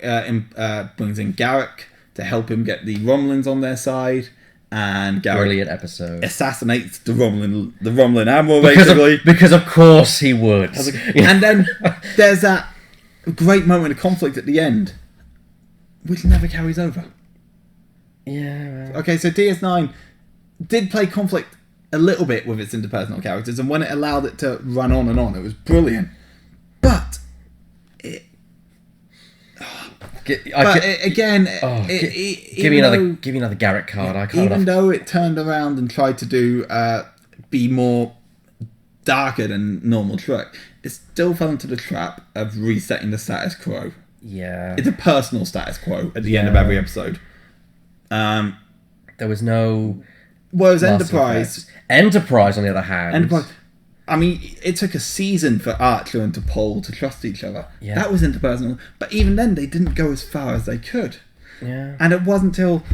brings in Garrick to help him get the Romulans on their side, and Garrick brilliant episode assassinates the Romulan admiral basically because of course he would. And then there's that a great moment of conflict at the end, which never carries over. Yeah. Okay, so DS9 did play conflict a little bit with its interpersonal characters, and when it allowed it to run on and on, it was brilliant. But it. Give me another Garrett card. I can't. Even though it turned around and tried to do be more darker than normal Trek, it still fell into the trap of resetting the status quo. Yeah. It's a personal status quo at the end of every episode. There was no. Whereas Enterprise, on the other hand, I mean, it took a season for Archer and T'Pol to trust each other. Yeah. That was interpersonal. But even then, they didn't go as far as they could. Yeah. And it wasn't till,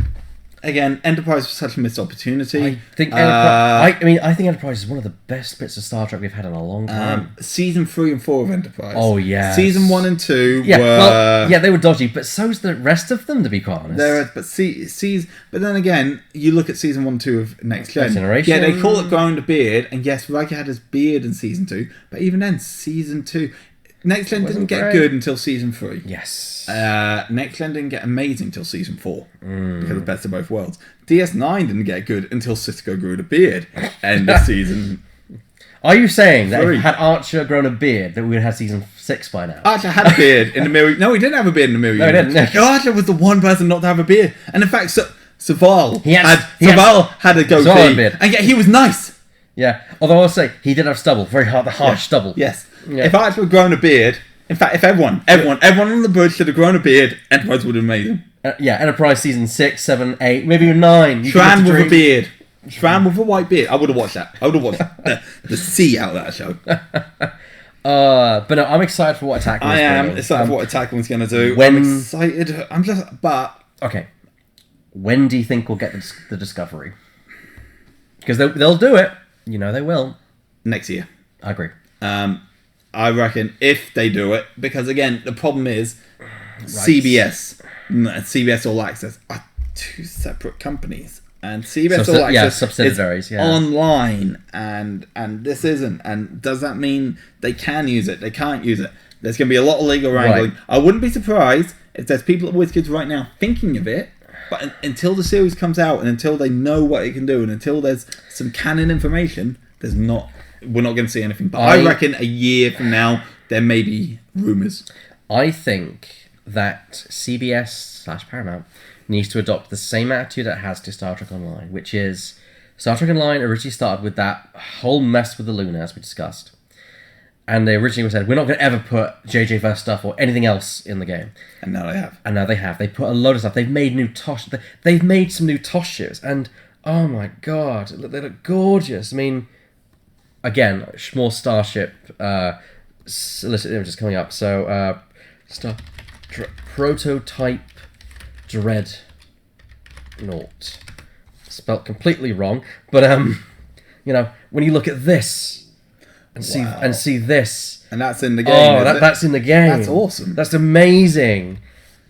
again, Enterprise was such a missed opportunity. I think Enterprise is one of the best bits of Star Trek we've had in a long time. Season 3 and 4 of Enterprise. Oh, yeah. Season 1 and 2 were... they were dodgy, but so's the rest of them, to be quite honest. But then again, you look at Season 1 and 2 of Next Generation. Yeah, they call it growing the beard, and yes, Riker had his beard in Season 2, but even then, Season 2... Next Gen didn't get good until Season 3. Yes. Next Gen didn't get amazing until Season 4. Because of Best of Both Worlds. DS9 didn't get good until Sisko grew the beard. End of season. Are you saying that if had Archer grown a beard, that we would have had Season 6 by now? Archer had a beard in the mirror. No, he didn't have a beard in the mirror. No, he didn't. No, Archer was the one person not to have a beard. And in fact, Saval had a goatee. Beard. And yet he was nice. Yeah. Although I'll say, he did have stubble. Very harsh stubble. Yes. Yeah. If Archer had grown a beard... In fact, if everyone on the bridge should have grown a beard, Enterprise would have made him. Enterprise Season 6, 7, 8, maybe even 9. Shran with a beard. Shran with a white beard. I would have watched that. I would have watched the C out of that show. But no, I'm excited for what Attack Wing's I am excited for what Attack Wing's going to do. I'm excited. Okay. When do you think we'll get the Discovery? Because they'll do it. You know they will. Next year. I agree. I reckon if they do it, because again, the problem is CBS and CBS All Access are two separate companies, and CBS All Access subsidiaries, is online, and this isn't. And does that mean they can use it? They can't use it. There's going to be a lot of legal wrangling. Right. I wouldn't be surprised if there's people at WizKids right now thinking of it, but until the series comes out and until they know what it can do, and until there's some canon information, we're not going to see anything. But I reckon a year from now, there may be rumours. I think that CBS/Paramount needs to adopt the same attitude it has to Star Trek Online, which is Star Trek Online originally started with that whole mess with the Luna, as we discussed. And they originally said, we're not going to ever put JJ stuff or anything else in the game. And now they have. They put a load of stuff. They've made They've made some new TOS ships. And, oh my god, they look gorgeous. I mean... Again, more Starship solicit images coming up. So, prototype Dreadnought. Spelt completely wrong, but when you look at this and see this, and that's in the game. That's in the game. That's awesome. That's amazing.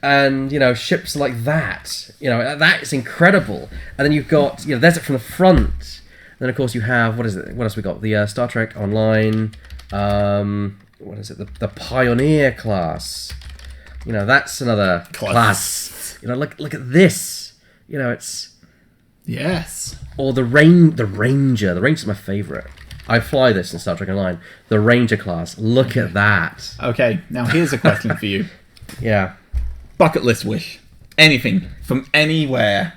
And ships like that, that is incredible. And then you've got there's it from the front. Then, of course, you have... What is it? What else we got? The Star Trek Online... what is it? The Pioneer class. That's another class. Look at this. It's... Yes. Or the Ranger. The Ranger's my favourite. I fly this in Star Trek Online. The Ranger class. Look at that. Okay, now here's a question for you. Yeah. Bucket list wish. Anything. From anywhere.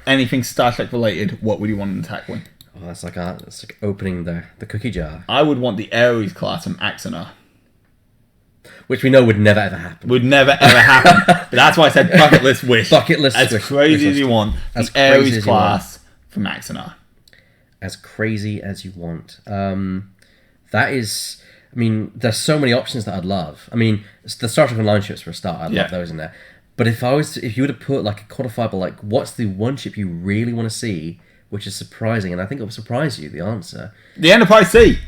Anything Star Trek related, what would you want in Attack Wing? Oh, that's like opening the cookie jar. I would want the Ares class from Axanar. Which we know would never ever happen. Would never ever happen. But that's why I said bucket list wish. Bucket list wish. As crazy as you want. The Ares class from Axanar. As crazy as you want. That is... I mean, there's so many options that I'd love. I mean, the Star Trek Online ships for a start. I'd love those in there. But if you were to put like a quantifiable, what's the one ship you really want to see, which is surprising, and I think it will surprise you, the answer. The Enterprise C.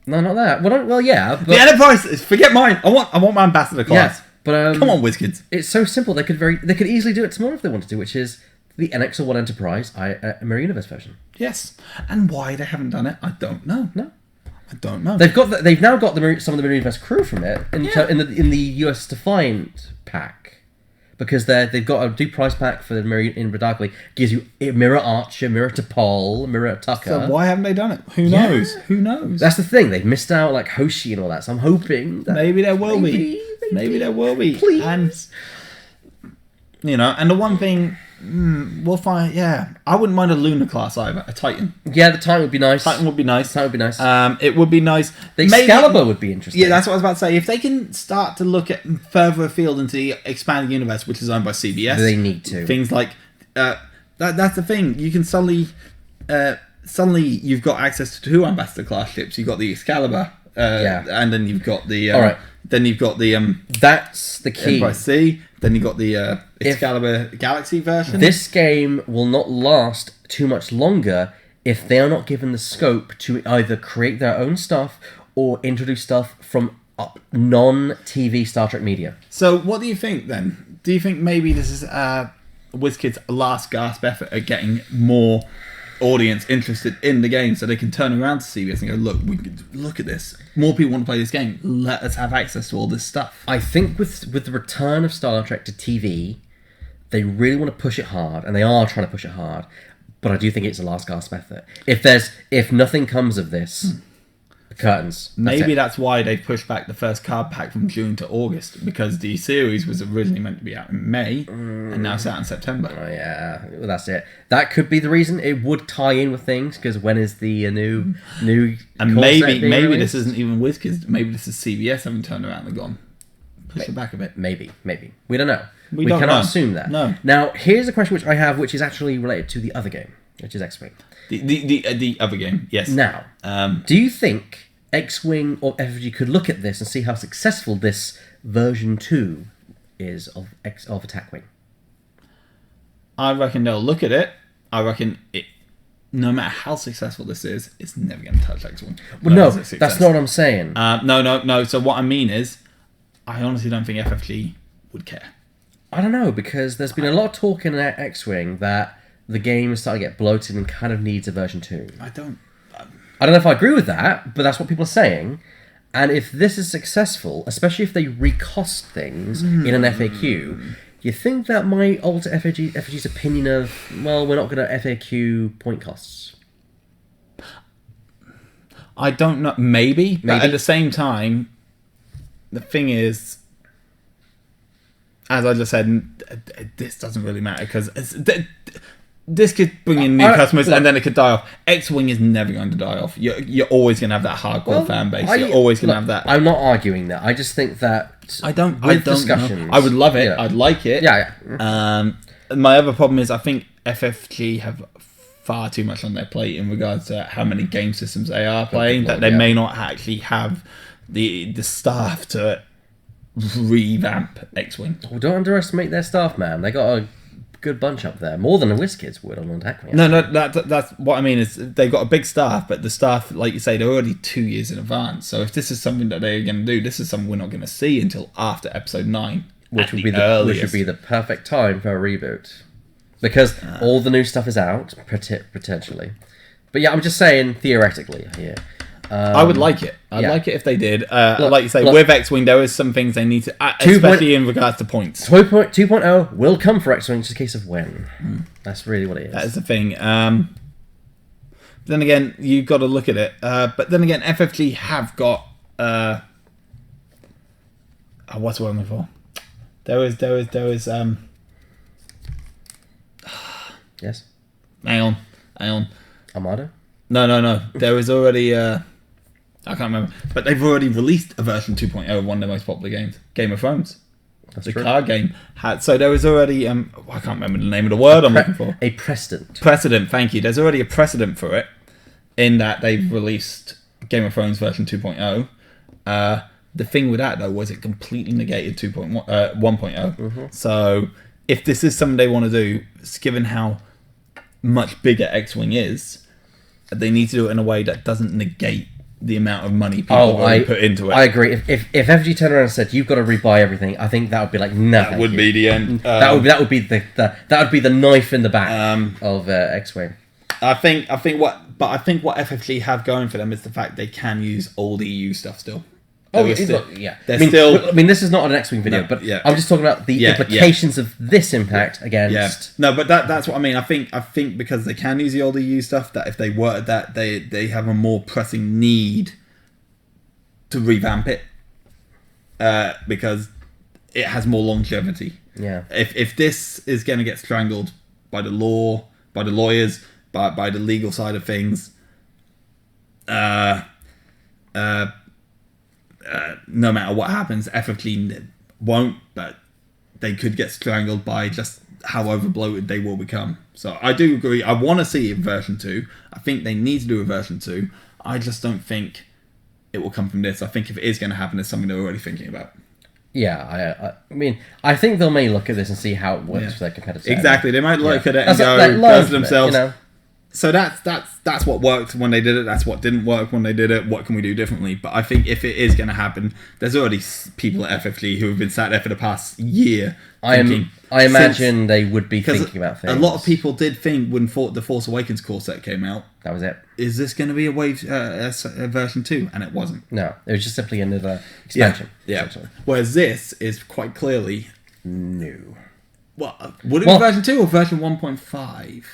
No, not that. Well, yeah. But... The Enterprise. Forget mine. I want my ambassador class. Yeah, but come on, WizKids. It's so simple. They could easily do it tomorrow if they wanted to, which is the NX-01 Enterprise Mirror Universe version. Yes. And why they haven't done it, I don't know. No. I don't know. They've now got some of the Marine Vest crew from it in the US Defiant pack, because they've got a deep price pack for the Marine in Darkly. Gives you Mirror Archer, Mirror T'Pol, Mirror Tucker. So why haven't they done it? Who knows? Who knows? That's the thing. They've missed out like Hoshi and all that. So I'm hoping that maybe there will be. Maybe there will be. Please. And and the one thing we'll find. Yeah, I wouldn't mind a Lunar class either. A Titan. Yeah, the Titan would be nice. Titan would be nice. It would be nice. It would be nice. The Excalibur would be interesting. Yeah, that's what I was about to say. If they can start to look at further afield into the expanded universe, which is owned by CBS, they need to. Things like that's the thing. You can suddenly you've got access to 2 Ambassador class ships. You've got the Excalibur, and then you've got the all right. Then you've got the that's the key. Empire C. Then you've got the Excalibur Galaxy version. This game will not last too much longer if they are not given the scope to either create their own stuff or introduce stuff from non-TV Star Trek media. So what do you think then? Do you think maybe this is WizKid's last gasp effort at getting more audience interested in the game, so they can turn around to CBS and go, look at this. More people want to play this game. Let us have access to all this stuff. I think with the return of Star Trek to TV, they really want to push it hard, and they are trying to push it hard. But I do think it's a last gasp effort. If nothing comes of this, curtains. Maybe that's why they pushed back the first card pack from June to August, because the series was originally meant to be out in May, and now it's out in September. Oh yeah, well, that's it. That could be the reason. It would tie in with things, because when is the new and maybe this isn't even WizKids. Maybe this is CBS having turned around and gone, push it back a bit. Maybe we don't know. We don't cannot know. assume that. No. Now here's a question which I have, which is actually related to the other game, which is X-Wing. The other game, yes. Now, do you think X-Wing or FFG could look at this and see how successful this version 2 is of Attack Wing? I reckon they'll look at it. I reckon no matter how successful this is, it's never going to touch X-Wing. Well, no, that's not what I'm saying. No. So what I mean is, I honestly don't think FFG would care. I don't know, because there's been a lot of talk in X-Wing that the game is starting to get bloated and kind of needs a version 2. I don't know if I agree with that, but that's what people are saying. And if this is successful, especially if they recost things in an FAQ, you think that might alter FFG's opinion of, well, we're not going to FAQ point costs? I don't know. Maybe. But at the same time, the thing is, as I just said, this doesn't really matter, because this could bring in new customers, and then it could die off. X-Wing is never going to die off. You're always going to have that hardcore fan base. You're always going to have that. I'm not arguing that. I just think that I don't discussions. Know. I would love it. I'd like it. Yeah. My other problem is I think FFG have far too much on their plate in regards to how many game systems they are playing, that they may not actually have the staff to revamp X-Wing. Well, don't underestimate their staff, man. They got a good bunch up there, more than the WizKids would on Attack Wing. No, that's what I mean is they've got a big staff, but the staff, like you say, they're already 2 years in advance. So if this is something that they're going to do, this is something we're not going to see until after episode 9, which would be the perfect time for a reboot, because all the new stuff is out potentially. But yeah, I'm just saying theoretically here. I would like it. I'd like it if they did. Like you say, with X-Wing, there is some things they need to, especially in regards to points. 2.0 will come for X-Wing, just a case of when. That's really what it is. That is the thing. Then again, you've got to look at it. But then again, FFG have got... what's the word I'm looking for? There was... Yes? Hang on. Armada? No. There was already... I can't remember. But they've already released a version 2.0 of one of their most popular games. Game of Thrones. That's the true. card game. So there was already... I can't remember the name of the word I'm looking for. A precedent. Precedent, thank you. There's already a precedent for it, in that they've released Game of Thrones version 2.0. The thing with that, though, was it completely negated 1.0. So if this is something they want to do, given how much bigger X-Wing is, they need to do it in a way that doesn't negate the amount of money people put into it. I agree. If FFG turned around and said you've got to rebuy everything, I think that would be like no. That would be the end. That would be the knife in the back of X-Wing. I think what FFG have going for them is the fact they can use old EU stuff still. Yeah. They're I mean, this is not an X-Wing video, but I'm just talking about the implications of this impact against. Yeah. No, but that's what I mean. I think because they can use the old EU stuff, that if they were that, they have a more pressing need to revamp it, because it has more longevity. Yeah. If this is going to get strangled by the law, by the lawyers, by the legal side of things, no matter what happens, FFG won't, but they could get strangled by just however bloated they will become. So I do agree. I want to see a version 2. I think they need to do a version 2. I just don't think it will come from this. I think if it is going to happen, it's something they're already thinking about. Yeah, I mean, I think they may look at this and see how it works for their competitors. Exactly. They might look at it and go to themselves. So that's what worked when they did it. That's what didn't work when they did it. What can we do differently? But I think if it is going to happen, there's already people at FFG who have been sat there for the past year. I imagine they would be thinking about things. A lot of people did think when the Force Awakens core set came out, that was it. Is this going to be a version 2? And it wasn't. No, it was just simply another expansion. Yeah. Whereas this is quite clearly new. Well, would it be version 2 or version 1.5?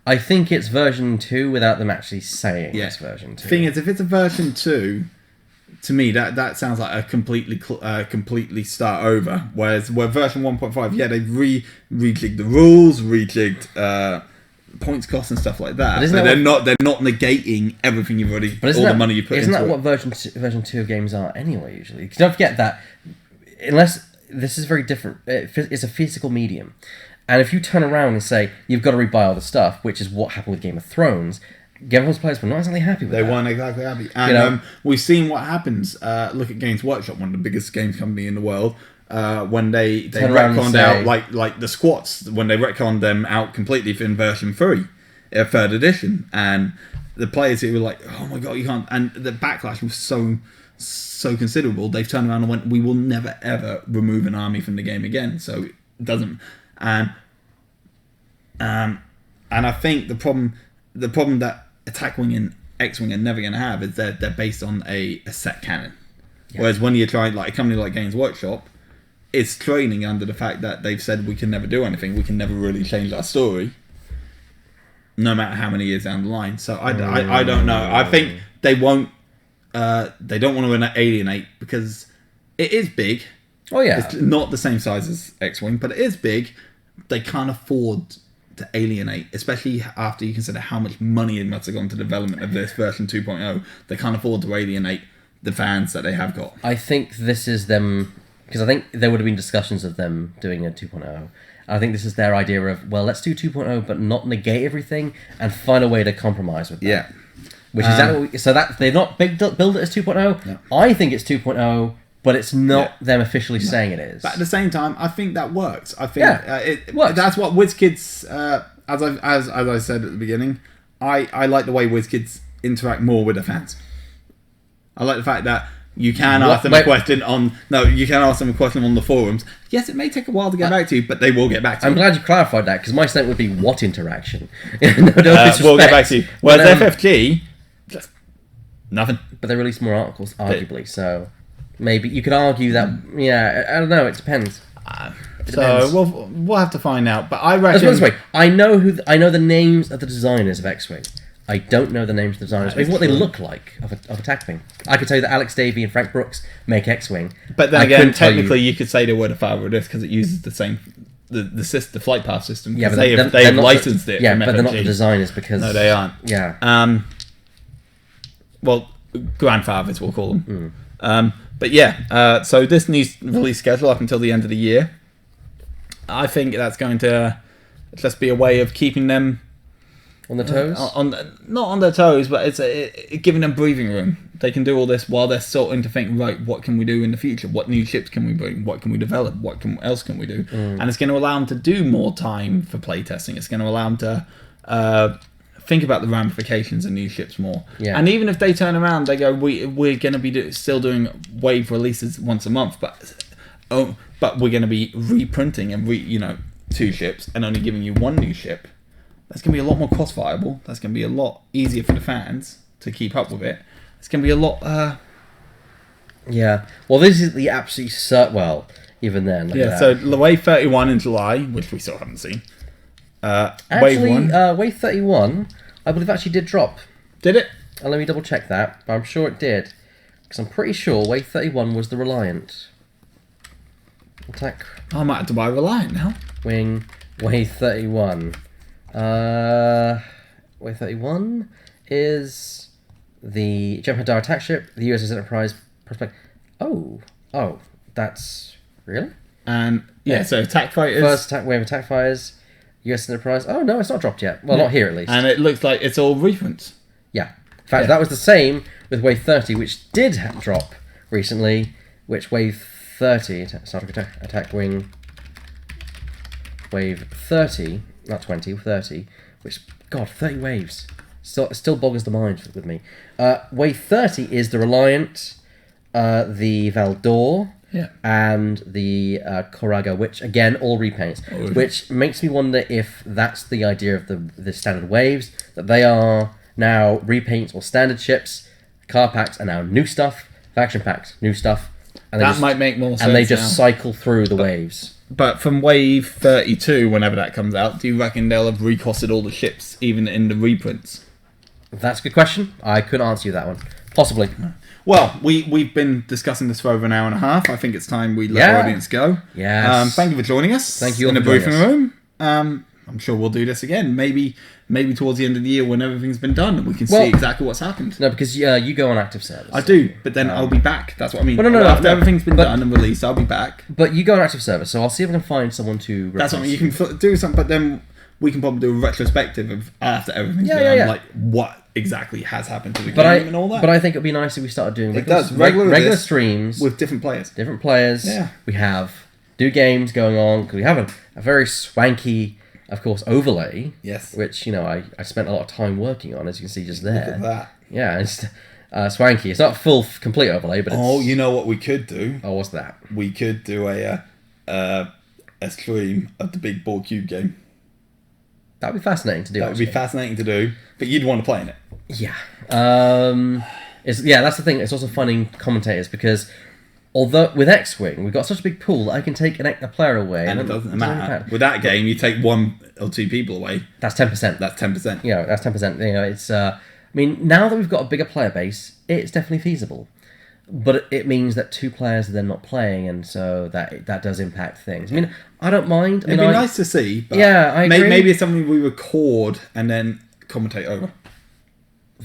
I think it's version 2 without them actually saying it's version 2. Thing is, if it's a version 2, to me that sounds like a completely start over. Where version 1.5, they've rejigged the rules, rejigged points cost and stuff like that. But they're not negating everything you've already, all the money you put into it. Isn't that what version 2 of games are anyway? Usually, because don't forget that unless this is very different, it's a physical medium. And if you turn around and say, you've got to rebuy all the stuff, which is what happened with Game of Thrones, Game of Thrones players were not exactly happy with that. They weren't exactly happy. And we've seen what happens. Look at Games Workshop, one of the biggest games company in the world, when they retconned out, like the squats, when they retconned them out completely in version 3, 3rd edition. And the players who were like, oh my god, you can't... And the backlash was so considerable, they've turned around and went, we will never, ever remove an army from the game again. So it doesn't... And I think the problem that Attack Wing and X Wing are never going to have is they're based on a set canon. Yeah. Whereas when you try like a company like Games Workshop, it's training under the fact that they've said we can never do anything, we can never really change our story, no matter how many years down the line. So I don't know. I think they won't. They don't want to alienate because it is big. Oh yeah, it's not the same size as X-Wing, but it is big. They can't afford to alienate, especially after you consider how much money it must have gone to development of this version 2.0. They can't afford to alienate the fans that they have got. I think this is them, because I think there would have been discussions of them doing a 2.0. I think this is their idea of, well, let's do 2.0, but not negate everything and find a way to compromise with that. Yeah. Which is so that they've not build it as 2.0. No. I think it's 2.0. But it's not them officially saying it is. But at the same time, I think that works. I think it works. That's what WizKids, as I said at the beginning, I like the way WizKids interact more with the fans. I like the fact that you can ask them a question on the forums. Yes, it may take a while to get back to you, but they will get back to you. I'm glad you clarified that, because my statement would be what interaction? We'll get back to you. Whereas FFG, just nothing. But they release more articles, arguably, so... Maybe you could argue that. Yeah, I don't know. It depends. So we'll have to find out. But I reckon. Let's put it this way. I know the names of the designers of X-Wing. I don't know the names of the designers, even what they look like of Attack Wing. I could tell you that Alex Davey and Frank Brooks make X-Wing. But then again, technically, you could say they were the father of this because it uses the same the flight path system. Yeah, but they've licensed it. Yeah, but they're not the designers because no, they aren't. Yeah. Well, grandfathers we'll call them. But yeah, so this new release schedule up until the end of the year, I think that's going to just be a way of keeping them on the toes. Not on their toes, but it's giving them breathing room. They can do all this while they're starting to think, right, what can we do in the future? What new ships can we bring? What can we develop? What else can we do? And it's going to allow them to do more time for playtesting. It's going to allow them to think about the ramifications of new ships more. Yeah. And even if they turn around, they go, we're going to be still doing wave releases once a month, but we're going to be reprinting and 2 ships and only giving you 1 new ship. That's going to be a lot more cost viable. That's going to be a lot easier for the fans to keep up with it. It's going to be a lot... Yeah. Well, this is the absolute well, even then. Look at so that. Wave 31 in July, which we still haven't seen. Actually, Wave 1. Wave 31, I believe actually did drop. Did it? Let me double check that, but I'm sure it did. Because I'm pretty sure Wave 31 was the Reliant. Attack I might have to buy Reliant now. Wing Wave 31. Wave 31 is the Jet Radar attack ship, the USS Enterprise prospect. Oh, that's really And so attack fighters. first attack wave attack fires, USS Enterprise. Oh no, it's not dropped yet. Well, not here at least. And it looks like it's all reprints. Yeah, in fact, that was the same with Wave 30, which did drop recently. Which Wave 30 Star Trek attack wing. Wave 30, not 20, 30, which, God, 30 waves. Still boggles the mind with me. Wave 30 is the Reliant, the Valdor, and the Coraga, which, again, all repaints. Which makes me wonder if that's the idea of the standard waves, that they are now repaints or standard ships, car packs are now new stuff, faction packs, new stuff. And That might make more sense. And they just now. cycle through the waves. But from Wave 32, whenever that comes out, do you reckon they'll have recosted all the ships, even in the reprints? That's a good question. I couldn't answer you that one. Possibly. Well, we've been discussing this for over an hour and a half. I think it's time we let our audience go. Yes. Thank you for joining us. Thank you in all the for joining briefing room. I'm sure we'll do this again. Maybe towards the end of the year when everything's been done and we can see exactly what's happened. No, because you go on active service. I do, but then I'll be back. That's what I mean. Well, no, After everything's been done and released, I'll be back. But you go on active service, so I'll see if I can find someone to. That's what I mean. You can do something, but then we can probably do a retrospective of after everything's done, like what exactly has happened to the game and all that. But I think it'd be nice if we started doing regular streams with different players. Different players. Yeah. We have games going on because we have a very swanky, of course, overlay. Yes. Which I spent a lot of time working on, as you can see just there. Look at that. Yeah, it's swanky. It's not a full complete overlay, but it's... you know what we could do? Oh, what's that? We could do a stream of the big board cube game. That'd be fascinating to do. That would be fascinating to do, but you'd want to play in it. Yeah. That's the thing. It's also finding commentators because although with X-Wing we've got such a big pool that I can take a player away, and it doesn't matter. With that game, you take 1 or 2 people away. That's 10%. That's 10%. Yeah, that's 10%. It's. I mean, now that we've got a bigger player base, it's definitely feasible. But it means that 2 players are then not playing, and so that does impact things. I mean, I don't mind. It'd be nice to see. But yeah, I agree. Maybe it's something we record and then commentate over.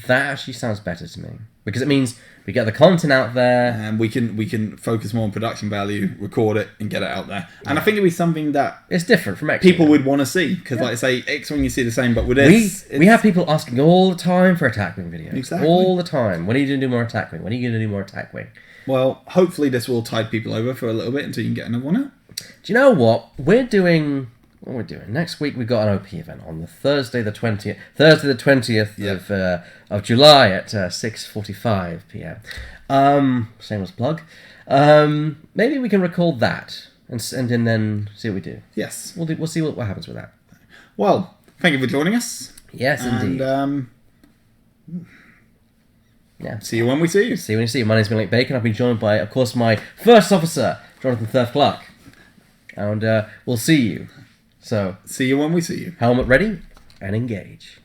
That actually sounds better to me because it means we get the content out there, and we can focus more on production value, record it, and get it out there. And I think it'd be something that it's different from X-Wing. People would want to see because, like I say, X-Wing you see the same, but with this, we have people asking all the time for Attack Wing videos. Exactly. All the time. When are you going to do more Attack Wing? When are you going to do more Attack Wing? Well, hopefully this will tide people over for a little bit until you can get another one out. Do you know what we're doing? What we're doing next week? We've got an OP event on the Thursday the 20th of July at 6:45 p.m. Shameless plug. Maybe we can record that and then see what we do. Yes, we'll see what happens with that. Well, thank you for joining us. Yes, indeed. Yeah. See you when we see you. See you when you see you. My name's Malik Bacon. I've been joined by, of course, my first officer, Jonathan Thurf Clark. And we'll see you. So, see you when we see you. Helmet ready and engage.